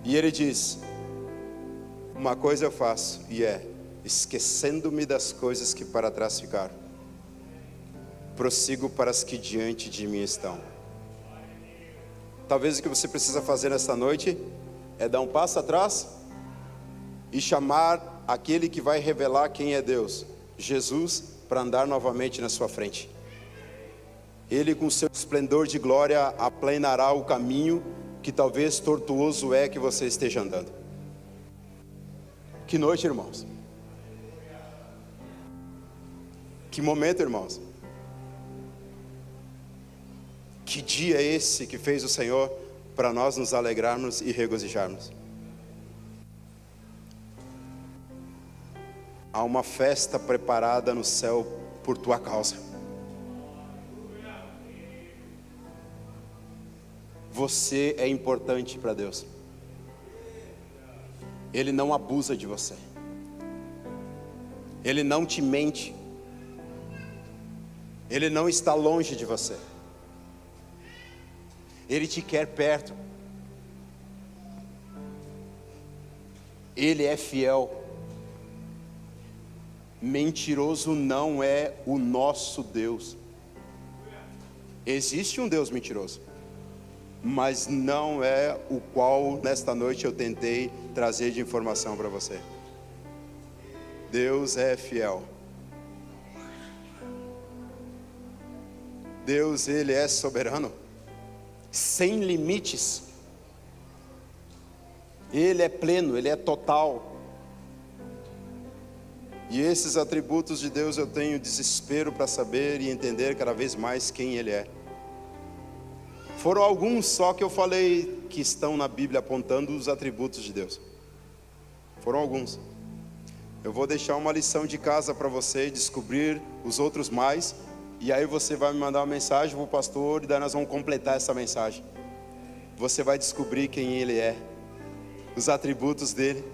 E ele diz: uma coisa eu faço, e esquecendo-me das coisas que para trás ficaram, prossigo para as que diante de mim estão. Talvez o que você precisa fazer nesta noite é dar um passo atrás e chamar aquele que vai revelar quem é Deus, Jesus, para andar novamente na sua frente. Ele, com seu esplendor de glória, aplanará o caminho que talvez tortuoso é que você esteja andando. Que noite, irmãos. Que momento, irmãos. Que dia é esse que fez o Senhor para nós nos alegrarmos e regozijarmos. Há uma festa preparada no céu por tua causa. Você é importante para Deus. Ele não abusa de você. Ele não te mente. Ele não está longe de você. Ele te quer perto. Ele é fiel. Mentiroso não é o nosso Deus. Existe um Deus mentiroso, mas não é o qual nesta noite eu tentei trazer de informação para você. Deus é fiel. Deus, Ele é soberano, sem limites. Ele é pleno, Ele é total. E esses atributos de Deus eu tenho desespero para saber e entender cada vez mais quem Ele é. Foram alguns só que eu falei que estão na Bíblia apontando os atributos de Deus. Foram alguns. Eu vou deixar uma lição de casa para você descobrir os outros mais. E aí você vai me mandar uma mensagem para o pastor e daí nós vamos completar essa mensagem. Você vai descobrir quem Ele é, os atributos dEle.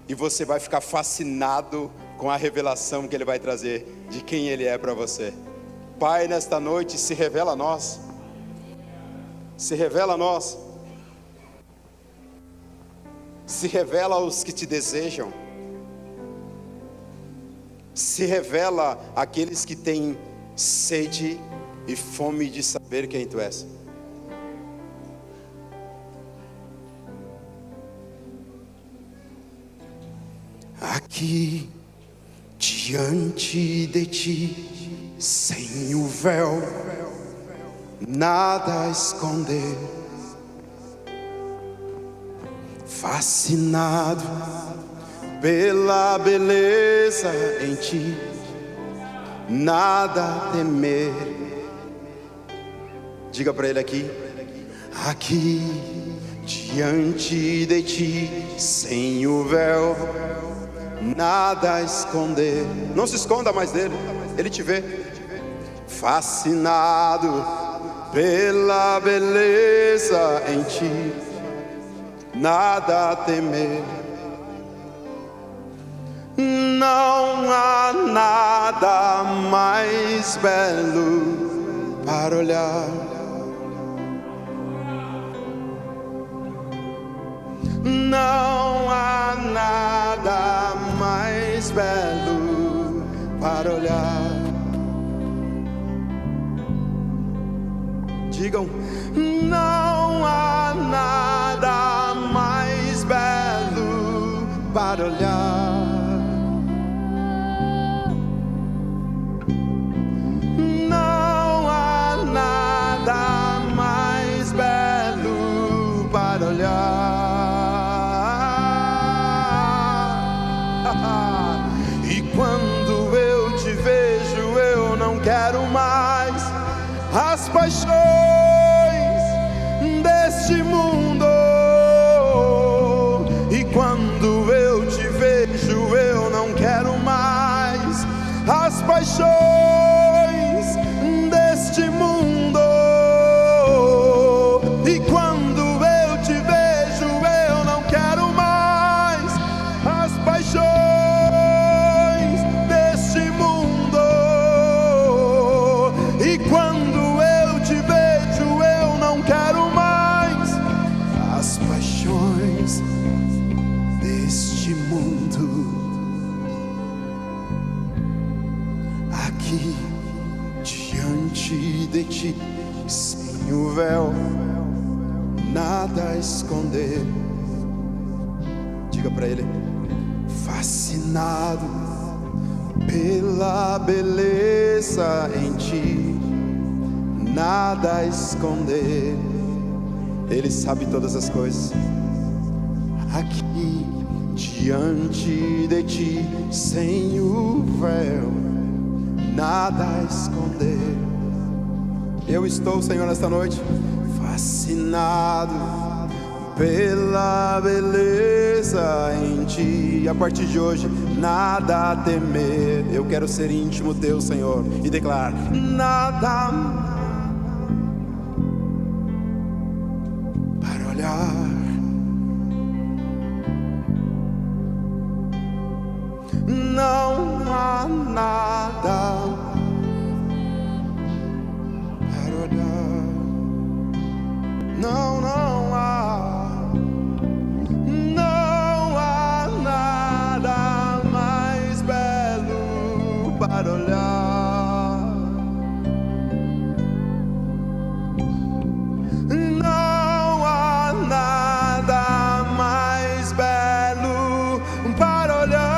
E você vai ficar fascinado com a revelação que Ele vai trazer de quem Ele é para você. Pai, nesta noite, se revela a nós. Se revela a nós. Se revela aos que te desejam. Se revela àqueles que têm sede e fome de saber quem Tu és. Aqui diante de Ti, sem o véu, nada a esconder, fascinado pela beleza em Ti, nada a temer. Diga para ele aqui: aqui diante de Ti, sem o véu, nada a esconder. Não se esconda mais dele, Ele te vê. Fascinado pela beleza em Ti, nada a temer. Não há nada mais belo para olhar. Não há nada mais belo para olhar. Digam: não há nada mais belo para olhar. Não há nada mais belo para olhar. E quando eu te vejo, eu não quero mais as paixões deste mundo. E quando eu te vejo, eu não quero mais as paixões deste mundo. E quando eu te vejo, eu não quero mais as paixões deste mundo. E quando eu te vejo, eu não quero mais as paixões deste mundo. Aqui diante de Ti, sem o véu, nada a esconder. Diga para ele: fascinado pela beleza em Ti, nada a esconder. Ele sabe todas as coisas. Aqui diante de Ti, sem o véu, nada a esconder. Eu estou, Senhor, nesta noite fascinado pela beleza em Ti. A partir de hoje, nada a temer. Eu quero ser íntimo Teu, Senhor, e declarar: nada para olhar. Não há nada para olhar. Não, não há. Não há nada mais belo para olhar. Não há nada mais belo para olhar.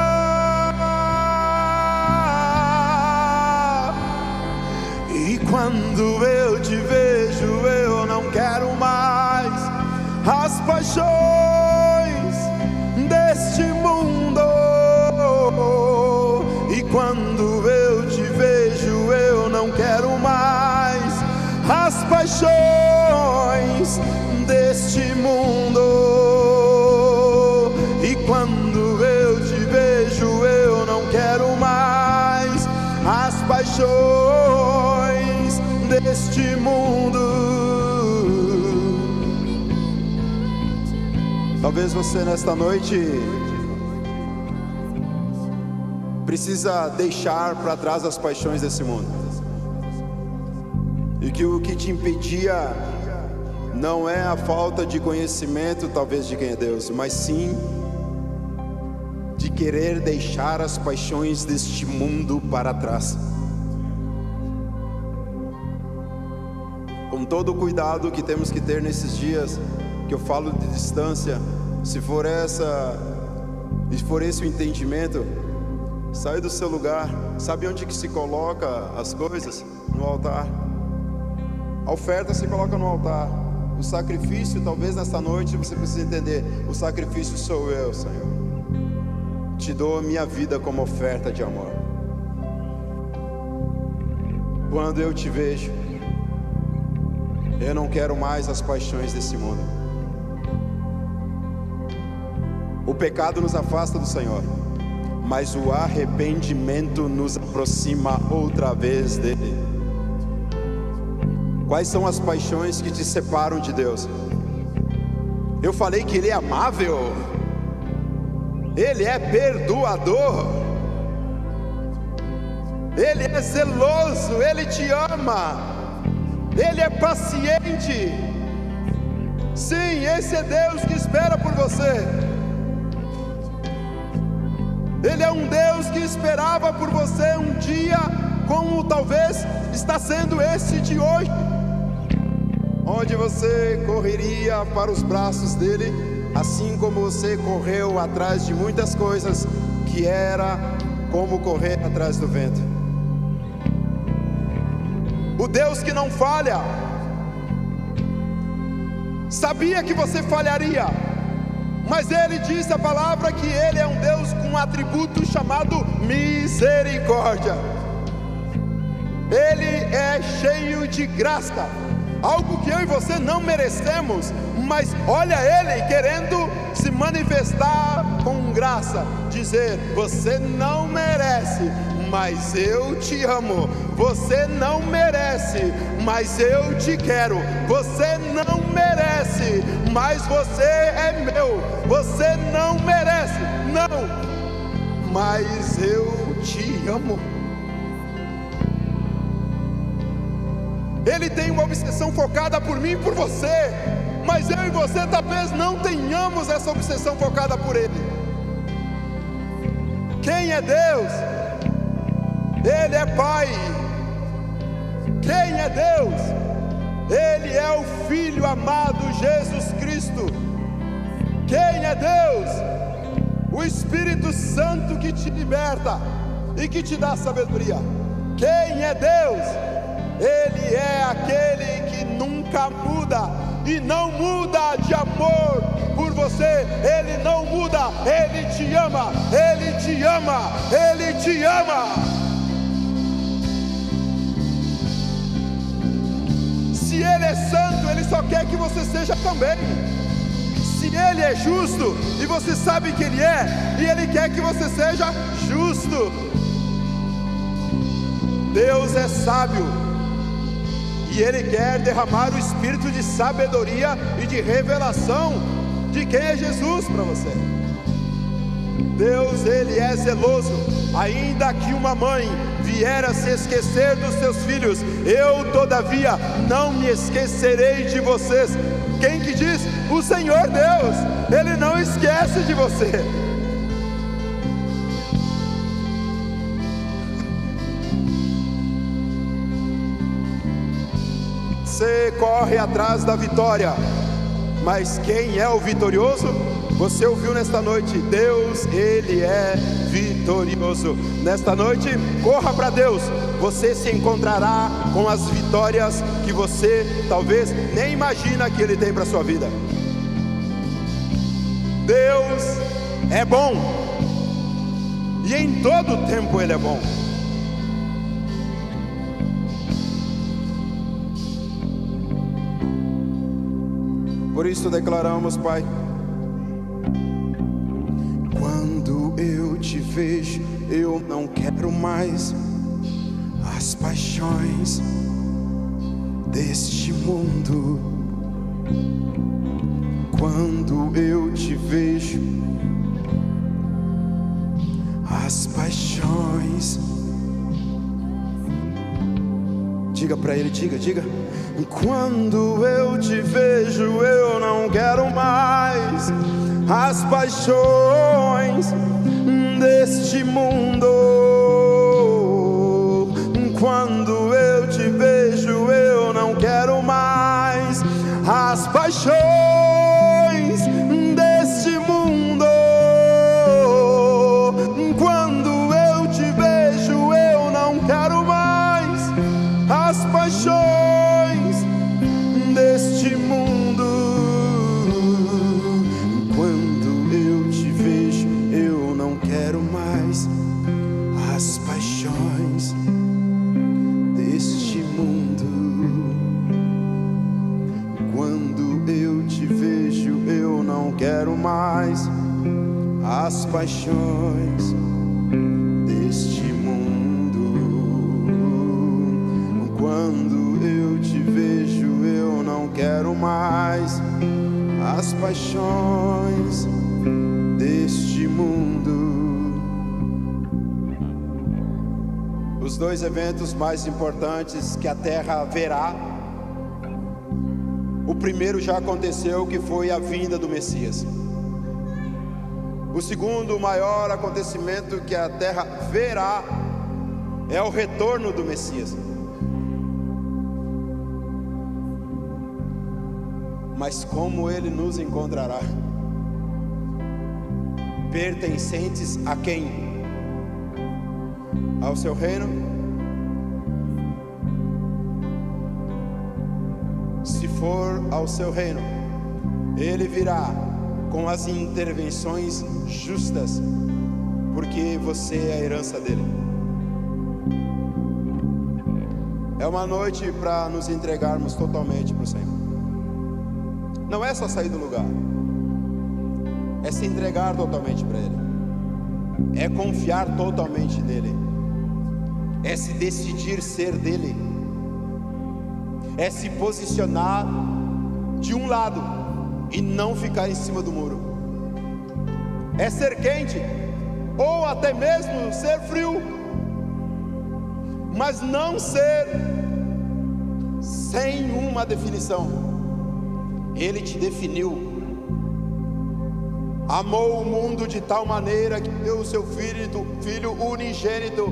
paixões deste mundo. Talvez você nesta noite precisa deixar para trás as paixões desse mundo, e que o que te impedia não é a falta de conhecimento, talvez, de quem é Deus, mas sim de querer deixar as paixões deste mundo para trás. Com todo o cuidado que temos que ter nesses dias que eu falo de distância, se for esse o entendimento, sai do seu lugar. Sabe onde que se coloca as coisas? No altar. A oferta se coloca no altar. O sacrifício, talvez nesta noite você precise entender: o sacrifício sou eu, Senhor. Te dou a minha vida como oferta de amor. Quando eu te vejo, eu não quero mais as paixões desse mundo. O pecado nos afasta do Senhor, mas o arrependimento nos aproxima outra vez dele. Quais são as paixões que te separam de Deus? Eu falei que Ele é amável, Ele é perdoador, Ele é zeloso, Ele te ama, Ele é paciente. Sim, esse é Deus que espera por você. Ele é um Deus que esperava por você um dia como talvez está sendo esse de hoje, onde você correria para os braços dele, assim como você correu atrás de muitas coisas que era como correr atrás do vento. O Deus que não falha sabia que você falharia, mas Ele disse a palavra que Ele é um Deus com um atributo chamado misericórdia. Ele é cheio de graça, algo que eu e você não merecemos, mas olha Ele querendo se manifestar com graça, dizer: você não merece, mas eu te amo. Você não merece, mas eu te quero. Você não merece, mas você é meu. Você não merece, não, mas eu te amo. Ele tem uma obsessão focada por mim e por você, mas eu e você talvez não tenhamos essa obsessão focada por Ele. Quem é Deus? Ele é Pai. Quem é Deus? Ele é o Filho amado Jesus Cristo. Quem é Deus? O Espírito Santo que te liberta e que te dá sabedoria. Quem é Deus? Ele é aquele que nunca muda e não muda de amor por você. Ele não muda, Ele te ama, Ele te ama, Ele te ama. Se Ele é santo, Ele só quer que você seja também. Se Ele é justo, e você sabe que Ele é, e Ele quer que você seja justo. Deus é sábio, e Ele quer derramar o espírito de sabedoria e de revelação de quem é Jesus para você. Deus, Ele é zeloso. Ainda que uma mãe vier a se esquecer dos seus filhos, eu todavia não me esquecerei de vocês. Quem que diz? O Senhor Deus. Ele não esquece de você. Você corre atrás da vitória, mas quem é o vitorioso? Você ouviu nesta noite: Deus, Ele é vitorioso. Nesta noite, corra para Deus. Você se encontrará com as vitórias que você talvez nem imagina que Ele tem para a sua vida. Deus é bom, e em todo tempo Ele é bom. Por isso declaramos, Pai, quando eu te vejo, eu não quero mais as as paixões deste mundo. Quando eu te vejo, as paixões. Diga para ele, diga. Quando eu te vejo, eu não quero mais as paixões deste mundo. Quando eu te vejo, eu não quero mais as paixões deste mundo. Quando eu te vejo, eu não quero mais as paixões deste mundo. Quando eu te vejo, eu não quero mais as paixões deste mundo. Quando eu te vejo, eu não quero mais as paixões deste mundo. Quando eu te vejo, eu não quero mais as paixões deste mundo. Os dois eventos mais importantes que a terra verá, o primeiro já aconteceu, que foi a vinda do Messias. O segundo maior acontecimento que a terra verá é o retorno do Messias. Mas como ele nos encontrará? Pertencentes a quem? Ao seu reino? Se for ao seu reino, ele virá com as intervenções justas, porque você é a herança dele. É uma noite para nos entregarmos totalmente para o Senhor. Não é só sair do lugar, é se entregar totalmente para Ele, é confiar totalmente nele, é se decidir ser dele, é se posicionar de um lado e não ficar em cima do muro, é ser quente ou até mesmo ser frio, mas não ser sem uma definição. Ele te definiu, amou o mundo de tal maneira que deu o seu filho unigênito,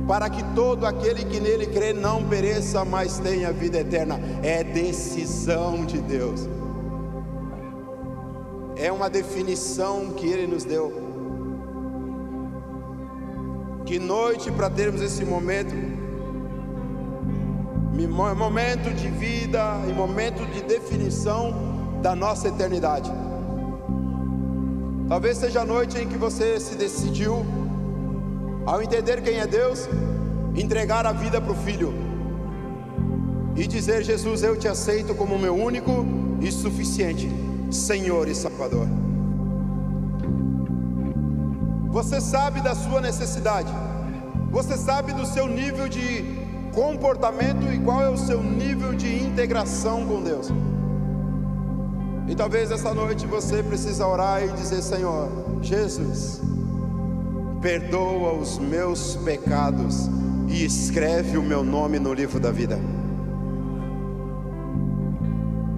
para que todo aquele que nele crê não pereça, mas tenha vida eterna. É decisão de Deus, é uma definição que Ele nos deu. Que noite para termos esse momento de vida e momento de definição da nossa eternidade. Talvez seja a noite em que você se decidiu, ao entender quem é Deus, entregar a vida para o Filho e dizer: Jesus, eu te aceito como meu único e suficiente Senhor e Salvador. Você sabe da sua necessidade, você sabe do seu nível de comportamento e qual é o seu nível de integração com Deus. E talvez essa noite você precisa orar e dizer: Senhor, Jesus, perdoa os meus pecados e escreve o meu nome no livro da vida.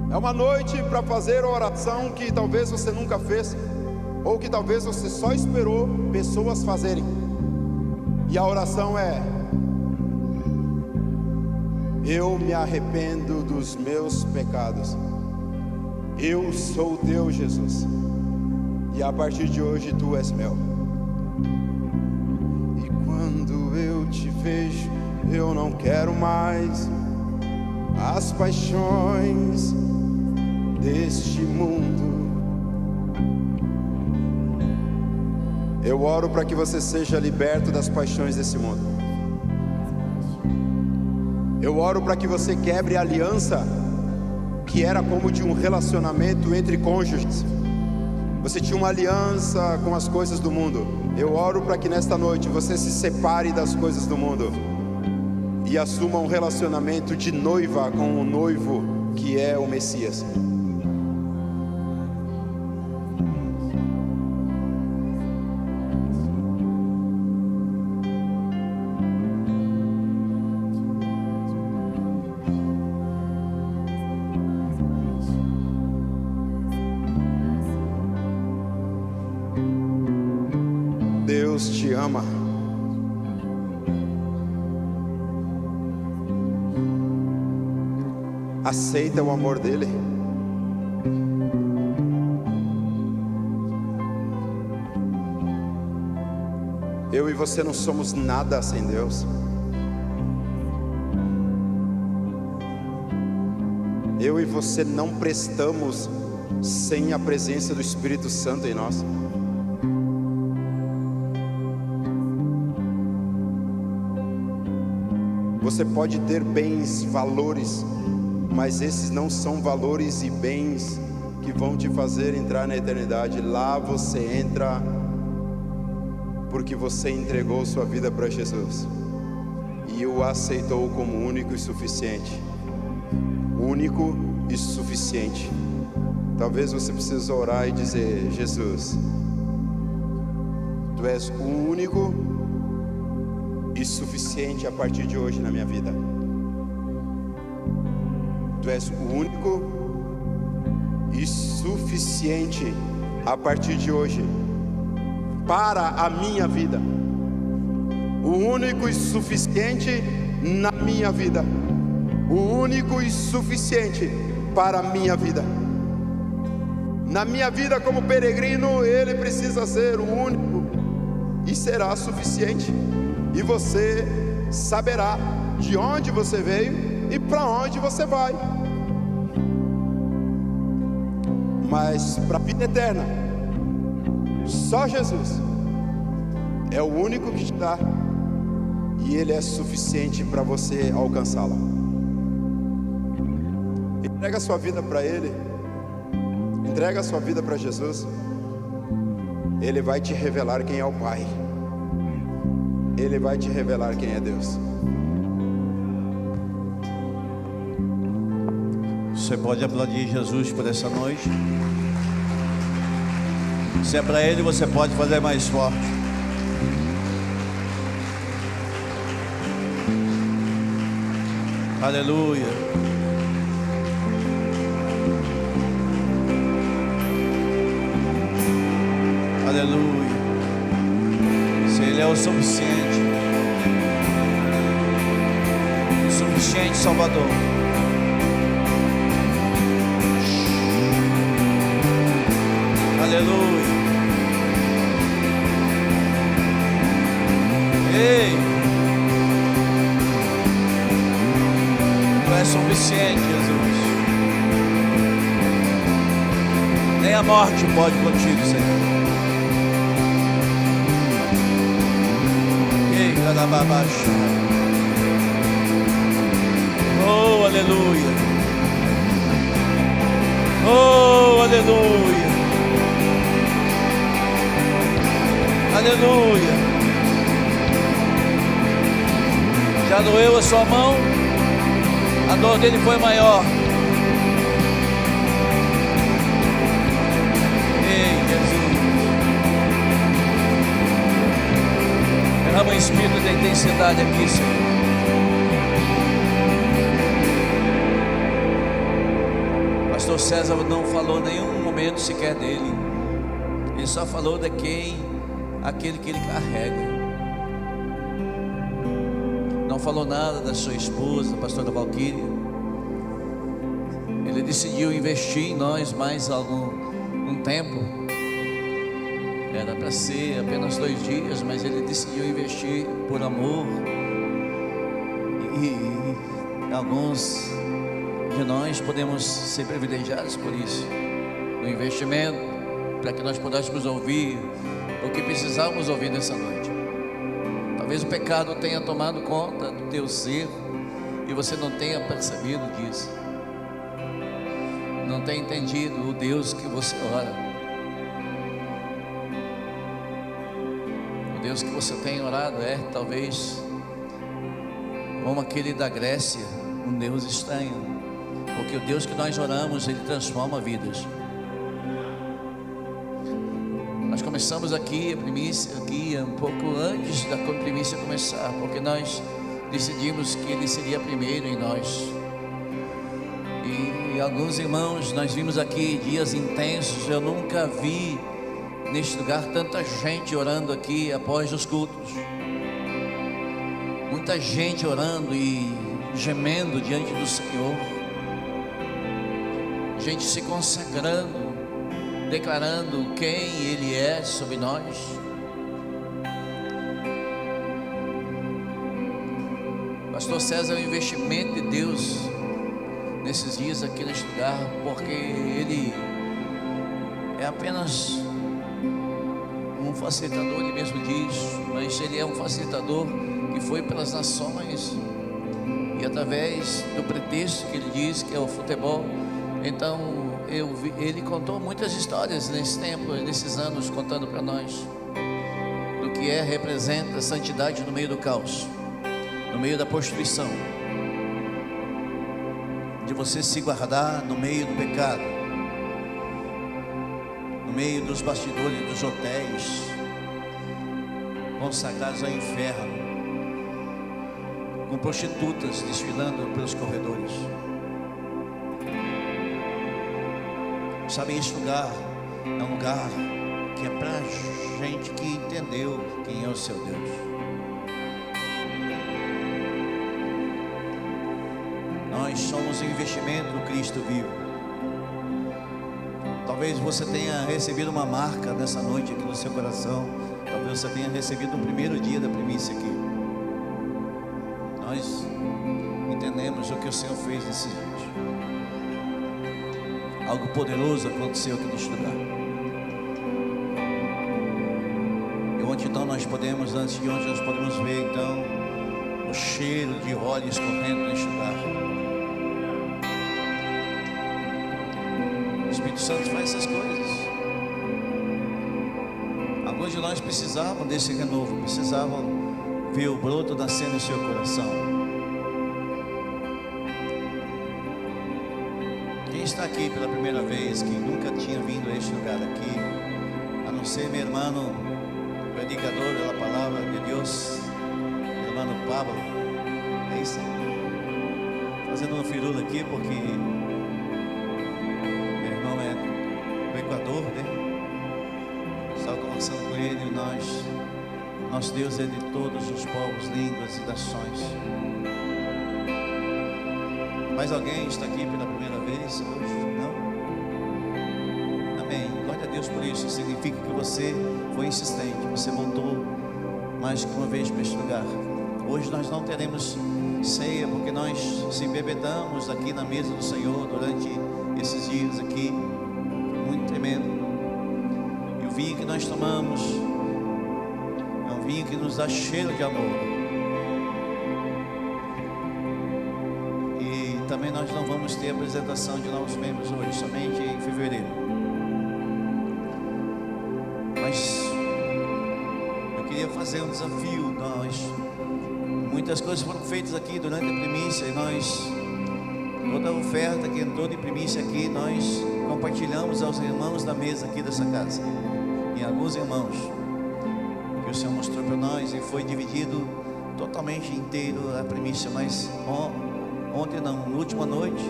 É uma noite para fazer a oração que talvez você nunca fez, ou que talvez você só esperou pessoas fazerem. E a oração é: eu me arrependo dos meus pecados, eu sou teu, Jesus, e a partir de hoje tu és meu. E quando eu te vejo, eu não quero mais as paixões deste mundo. Eu oro para que você seja liberto das paixões desse mundo. Eu oro para que você quebre a aliança que era como de um relacionamento entre cônjuges. Você tinha uma aliança com as coisas do mundo. Eu oro para que nesta noite você se separe das coisas do mundo e assuma um relacionamento de noiva com o noivo que é o Messias. Deus te ama. Aceita o amor dele. Eu e você não somos nada sem Deus. Eu e você não prestamos sem a presença do Espírito Santo em nós. Você pode ter bens, valores, mas esses não são valores e bens que vão te fazer entrar na eternidade. Lá você entra porque você entregou sua vida para Jesus e o aceitou como único e suficiente. Único e suficiente. Talvez você precise orar e dizer: Jesus, Tu és o único e suficiente a partir de hoje na minha vida. Tu és o único e suficiente a partir de hoje para a minha vida. O único e suficiente na minha vida. O único e suficiente para a minha vida. Na minha vida como peregrino, Ele precisa ser o único e será suficiente. E você saberá de onde você veio e para onde você vai. Mas para a vida eterna, só Jesus é o único que te dá, e Ele é suficiente para você alcançá-la. Entrega a sua vida para Ele. Entrega a sua vida para Jesus. Ele vai te revelar quem é o Pai. Ele vai te revelar quem é Deus. Você pode aplaudir Jesus por essa noite. Se é para Ele, você pode fazer mais forte. Aleluia. Aleluia. Se Ele é o suficiente, Salvador. Aleluia. Ei, Tu és suficiente, Jesus. Nem a morte pode contigo, Senhor. Ei, Gadababasha. Oh, aleluia. Oh, aleluia. Aleluia. Já doeu a sua mão? A dor dele foi maior. Ei, Jesus. Derrama um espírito de intensidade aqui, Senhor. Pastor César não falou nenhum momento sequer dele. Ele só falou de aquele que ele carrega. Não falou nada da sua esposa, a pastora Valquíria. Ele decidiu investir em nós mais um tempo. Era para ser apenas 2 dias, mas ele decidiu investir por amor. E alguns de nós podemos ser privilegiados por isso, no investimento, para que nós pudéssemos ouvir o que precisávamos ouvir nessa noite. Talvez o pecado tenha tomado conta do teu ser e você não tenha percebido disso, não tenha entendido o Deus que você ora, o Deus que você tem orado é talvez como aquele da Grécia, um Deus estranho, porque o Deus que nós oramos, Ele transforma vidas. Nós começamos aqui a primícia, aqui um pouco antes da primícia começar, porque nós decidimos que Ele seria primeiro em nós. E alguns irmãos, nós vimos aqui dias intensos. Eu nunca vi neste lugar tanta gente orando aqui após os cultos. Muita gente orando e gemendo diante do Senhor. Gente se consagrando, declarando quem Ele é sobre nós. Pastor César é um investimento de Deus nesses dias aqui neste lugar, porque Ele é apenas um facilitador, Ele mesmo diz, mas Ele é um facilitador que foi pelas nações, e através do pretexto que Ele diz, que é o futebol. Então Ele contou muitas histórias nesse tempo, nesses anos, contando para nós do que representa a santidade no meio do caos, no meio da prostituição, de você se guardar no meio do pecado, no meio dos bastidores dos hotéis, consagrados ao inferno, com prostitutas desfilando pelos corredores. Sabe, esse lugar é um lugar que é para gente que entendeu quem é o seu Deus. Nós somos um investimento do Cristo vivo. Talvez você tenha recebido uma marca nessa noite aqui no seu coração. Talvez você tenha recebido o primeiro dia da primícia aqui. Nós entendemos o que o Senhor fez nesses dias. Algo poderoso aconteceu aqui neste lugar. E ontem então antes de ontem nós podemos ver então o cheiro de óleo escorrendo neste lugar. O Espírito Santo faz essas coisas. Alguns de nós precisavam desse renovo, precisavam ver o broto nascendo em seu coração. Quem está aqui pela primeira vez, que nunca tinha vindo a este lugar aqui, a não ser meu irmão predicador da palavra de Deus, meu irmão Pablo, é isso? Fazendo um firula aqui porque meu irmão é do Equador, né? Estava conversando com ele. Nosso Deus é de todos os povos, línguas e nações. Mais alguém está aqui pela primeira vez hoje? Não? Amém. Glória a Deus por isso. Significa que você foi insistente, você voltou mais que uma vez para este lugar. Hoje nós não teremos ceia, porque nós se embebedamos aqui na mesa do Senhor durante esses dias aqui. Muito tremendo. E o vinho que nós tomamos é um vinho que nos dá cheiro de amor. Também nós não vamos ter apresentação de novos membros hoje, somente em fevereiro. Mas eu queria fazer um desafio. Muitas coisas foram feitas aqui durante a primícia, e toda a oferta que entrou de primícia aqui, nós compartilhamos aos irmãos da mesa aqui dessa casa, e alguns irmãos que o Senhor mostrou para nós, e foi dividido totalmente inteiro a primícia. Mas ontem não, na última noite,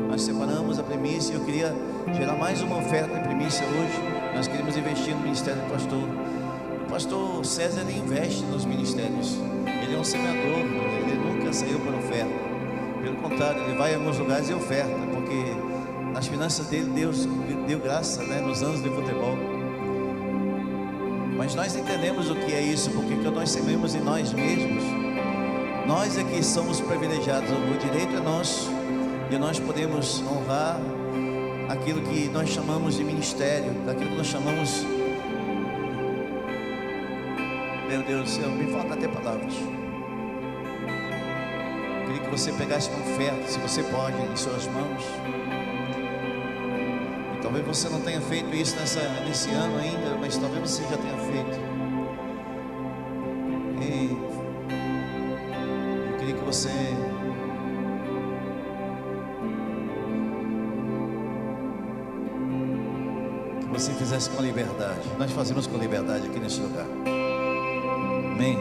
nós separamos a primícia. Eu queria gerar mais uma oferta de primícia hoje. Nós queremos investir no ministério do pastor. O pastor César, ele investe nos ministérios. Ele é um semeador, ele nunca saiu para oferta. Pelo contrário, ele vai em alguns lugares e oferta, porque nas finanças dele, Deus deu graça, né, nos anos de futebol. Mas nós entendemos o que é isso, porque quando nós semeamos em nós mesmos, nós é que somos privilegiados. O direito é nosso, e nós podemos honrar aquilo que nós chamamos de ministério, daquilo que nós chamamos, meu Deus do céu, me falta até palavras. Queria que você pegasse uma oferta, se você pode, em suas mãos. E talvez você não tenha feito isso nesse ano ainda, mas talvez você já tenha feito. você que você fizesse com liberdade. Nós fazemos com liberdade aqui nesse lugar. Amém?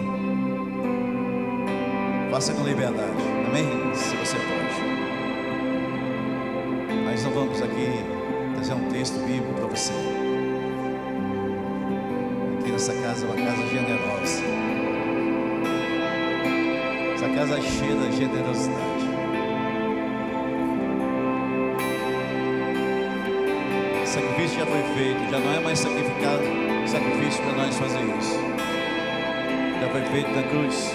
Faça com liberdade. Amém? Se você pode. Nós não vamos aqui trazer um texto bíblico para você. Aqui nessa casa é uma casa generosa. Essa casa é cheia de generosidade. O sacrifício já foi feito. Já não é mais sacrifício para nós fazer isso. Já foi feito na cruz.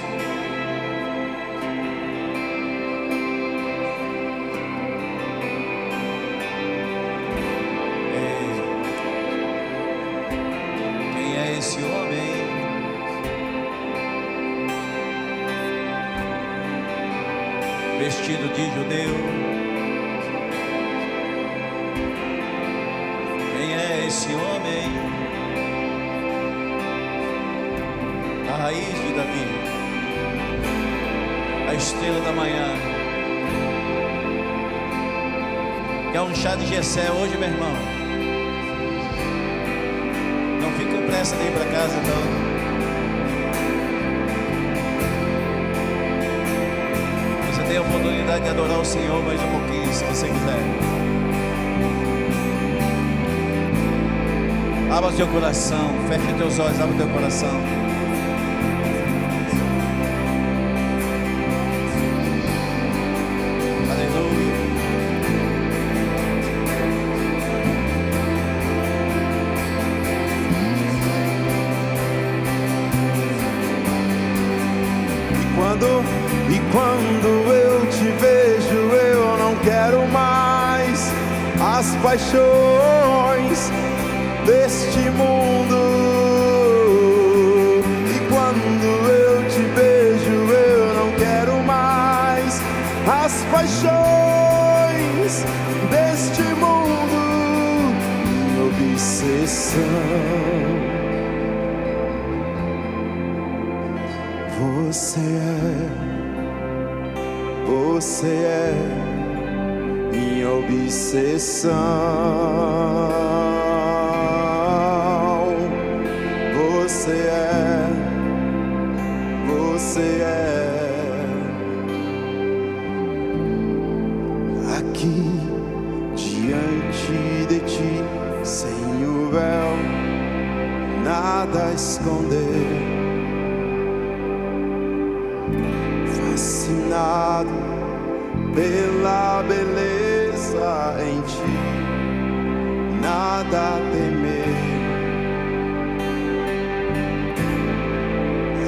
Quem é esse homem? Vestido de judeu. Quem é esse homem? A raiz de Davi, a estrela da manhã. Quer um chá de Jessé hoje, meu irmão? Não fique com pressa de ir para casa, não. Tem a oportunidade de adorar o Senhor mais um pouquinho, se você quiser. Abra o seu coração, feche teus olhos, abra o teu coração. Aleluia. E quando eu te vejo, eu não quero mais as paixões deste mundo. E quando eu te vejo, eu não quero mais as paixões deste mundo. Minha obsessão, você é minha obsessão. Você é aqui diante de ti, sem o véu, nada a esconder. Fascinado pela beleza em ti, nada a temer.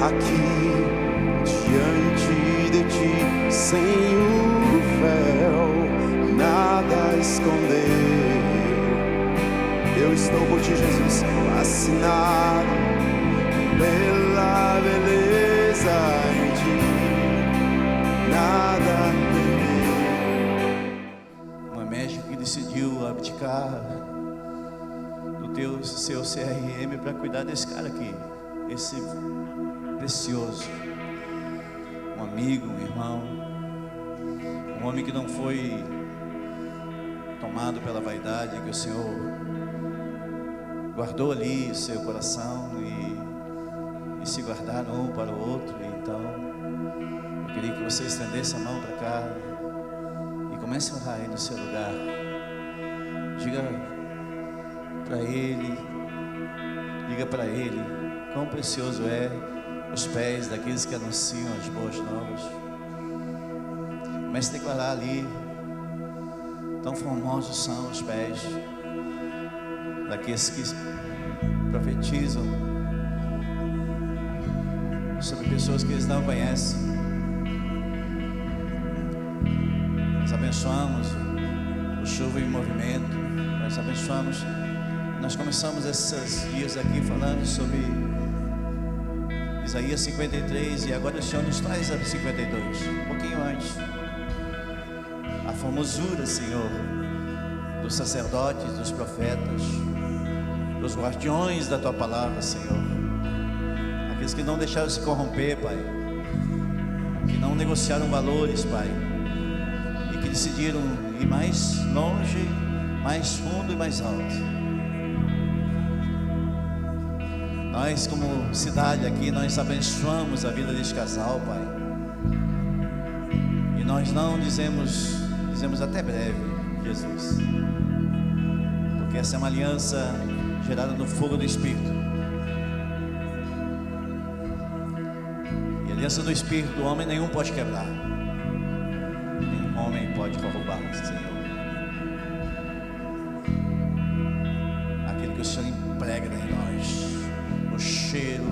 Aqui diante de ti, sem o véu, nada a esconder. Eu estou por ti, Jesus, fascinado pela beleza em ti, nada a temer. Uma médica que decidiu abdicar do seu CRM para cuidar desse cara aqui, esse precioso, um amigo, um irmão, um homem que não foi tomado pela vaidade, que o Senhor guardou ali seu coração e se guardaram um para o outro. Então eu queria que você estendesse a mão para cá e comece a orar aí no seu lugar. Diga para ele quão precioso é os pés daqueles que anunciam as boas novas. Comece a declarar ali, tão formosos são os pés daqueles que profetizam sobre pessoas que eles não conhecem. Nós abençoamos o Chuva em Movimento. Nós abençoamos. Nós começamos esses dias aqui falando sobre Isaías 53 e agora o Senhor nos traz a 52, um pouquinho antes. A formosura, Senhor, dos sacerdotes, dos profetas, dos guardiões da Tua Palavra, Senhor. Aqueles que não deixaram se corromper, Pai. que não negociaram valores, Pai, e que decidiram ir mais longe, mais fundo e mais alto. Nós, como cidade aqui, nós abençoamos a vida deste casal, Pai. E nós não dizemos até breve, Jesus, porque essa é uma aliança gerada no fogo do Espírito. E a aliança do Espírito do homem nenhum pode quebrar, nenhum homem pode corrobar, Senhor. Aquilo que o Senhor impregna em nós, o cheiro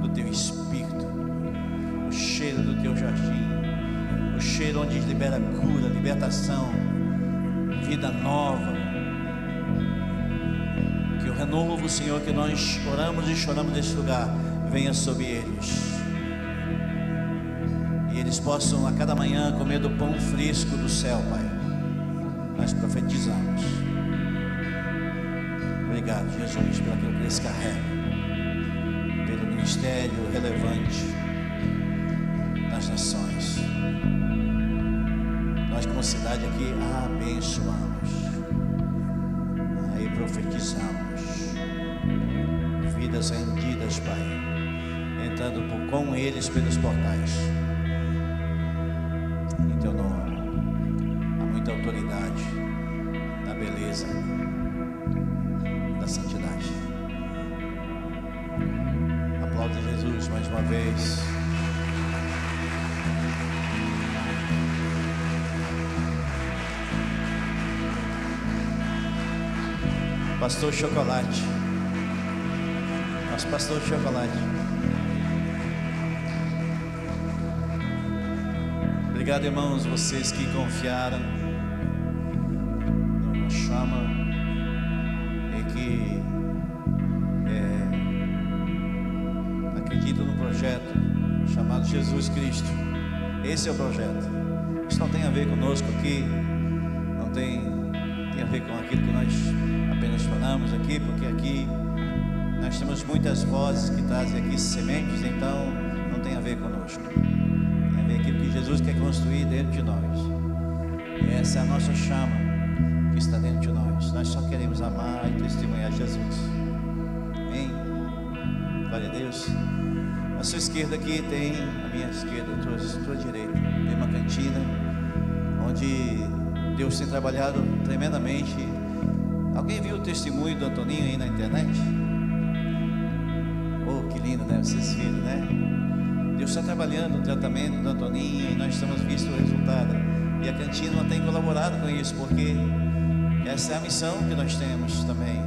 do Teu Espírito, o cheiro do Teu jardim, o cheiro onde libera cura, libertação, vida nova. Que o renovo, Senhor, que nós oramos e choramos neste lugar, venha sobre eles, e eles possam a cada manhã comer do pão fresco do céu, Pai. Nós profetizamos. Obrigado, Jesus, pelo que eles carregam, pelo ministério relevante nas nações. Nós, como cidade aqui, abençoamos, aí profetizamos vidas rendidas, Pai, entrando com eles pelos portais. Em Teu nome há muita autoridade na beleza da santidade. Aplauda Jesus mais uma vez. Pastor Chocolate, nosso pastor Chocolate. Obrigado, irmãos, vocês que confiaram na chama e que acreditam no projeto chamado Jesus Cristo. Esse é o projeto. Isso não tem a ver conosco aqui, não tem a ver com aquilo que nós apenas falamos aqui, porque aqui nós temos muitas vozes que trazem aqui sementes, então não tem a ver conosco, tem a ver com aquilo que Jesus quer construir dentro de nós. E essa é a nossa chama que está dentro de nós. Nós só queremos amar e testemunhar Jesus. Amém? Glória a Deus. À sua esquerda aqui tem, à minha esquerda, à tua direita, tem uma cantina onde Deus tem trabalhado tremendamente. Alguém viu o testemunho do Antoninho aí na internet? Oh, que lindo, né? Vocês viram, né? Deus está trabalhando no tratamento do Antoninho e nós estamos vendo o resultado. E a cantina tem colaborado com isso, porque essa é a missão que nós temos também.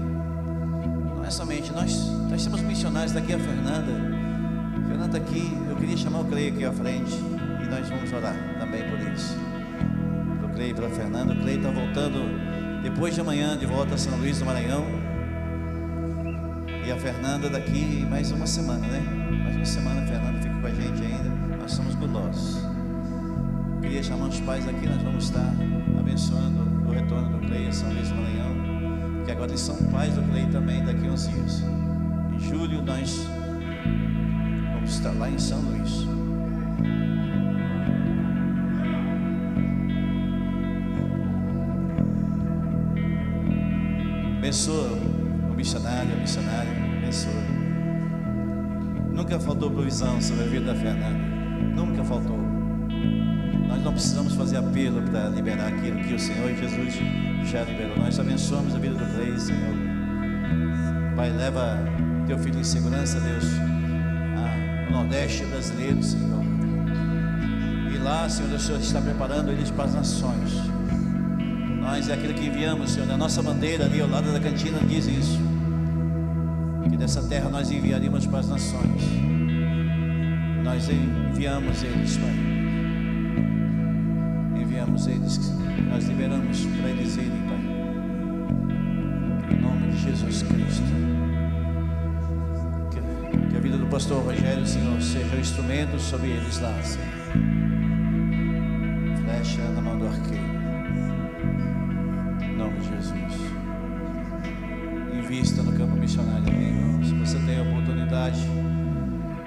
Não é somente nós temos missionários daqui a Fernanda. Fernanda aqui, eu queria chamar o Cleio aqui à frente e nós vamos orar também por isso. Para o Cleio e para a Fernanda. O Cleio está voltando depois de amanhã de volta a São Luís do Maranhão, e a Fernanda daqui mais uma semana, né? Mais uma semana a Fernanda fica com a gente ainda. Nós somos gulosos. Queria chamar os pais aqui. Nós vamos estar abençoando o retorno do Cleio a São Luís do Maranhão, que agora eles são pais do Cleio também daqui a uns dias. Em julho nós vamos estar lá em São Luís. Abençoa o missionário, a missionária, abençoa. Nunca faltou provisão sobre a vida da Fernanda, nunca faltou. Nós não precisamos fazer apelo para liberar aquilo que o Senhor Jesus já liberou. Nós abençoamos a vida do Cleio, Senhor. Pai, leva Teu filho em segurança, Deus, ao Nordeste brasileiro, Senhor. E lá, Senhor, o Senhor está preparando eles para as nações. Nós é aquilo que enviamos, Senhor. Na nossa bandeira ali ao lado da cantina diz isso, que dessa terra nós enviaríamos para as nações. Nós enviamos eles, Pai. Enviamos eles, nós liberamos para eles irem, Pai. Em nome de Jesus Cristo. Que a vida do pastor Rogério, Senhor, seja o instrumento sobre eles lá, Senhor. Flecha na mão do arqueiro. Em nome de Jesus. Invista no campo missionário, amém, irmãos? Se você tem a oportunidade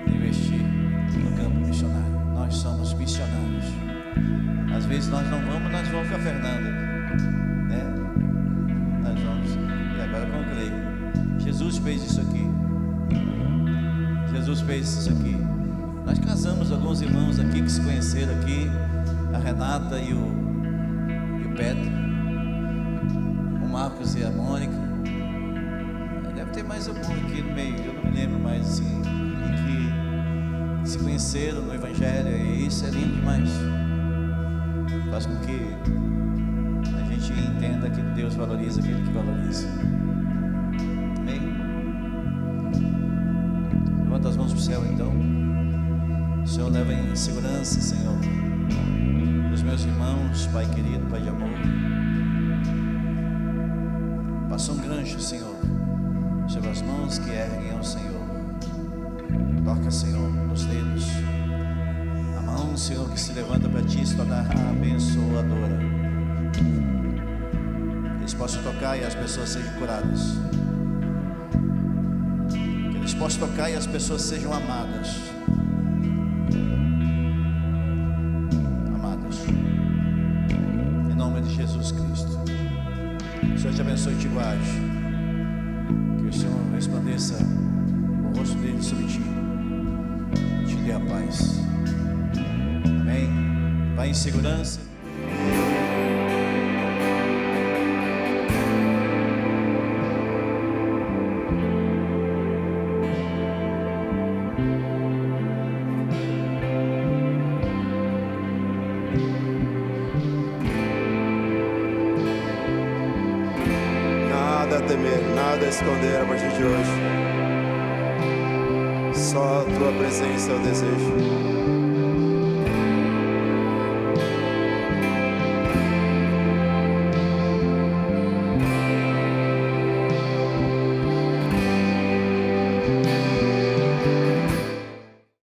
de investir no campo missionário, nós somos missionários. disse, nós não vamos, nós vamos com a Fernanda, né? Nós vamos, e agora com o Clay. Jesus fez isso aqui. Jesus fez isso aqui. Nós casamos alguns irmãos aqui que se conheceram aqui, a Renata e o Pedro, o Marcos e a Mônica. Deve ter mais algum aqui no meio, eu não me lembro mais assim, que se conheceram no Evangelho, e isso é lindo demais. Faz com que a gente entenda que Deus valoriza aquele que valoriza. Amém? Levanta as mãos para o céu então. O Senhor leva em segurança, Senhor, os meus irmãos, Pai querido, Pai de amor. Passa um gancho, Senhor, sobre as mãos que erguem ao Senhor. Toca, Senhor, nos dedos. A mão, Senhor, que se levanta para Ti, se torna abençoadora. Eles possam tocar e as pessoas sejam curadas. Que eles possam tocar e as pessoas sejam amadas. Em nome de Jesus Cristo. O Senhor te abençoe e te guarde. Que o Senhor resplandeça o rosto dele sobre ti. Te dê a paz. Amém. Vai em segurança. Nada a temer, nada a esconder a partir de hoje. Só a tua presença eu desejo.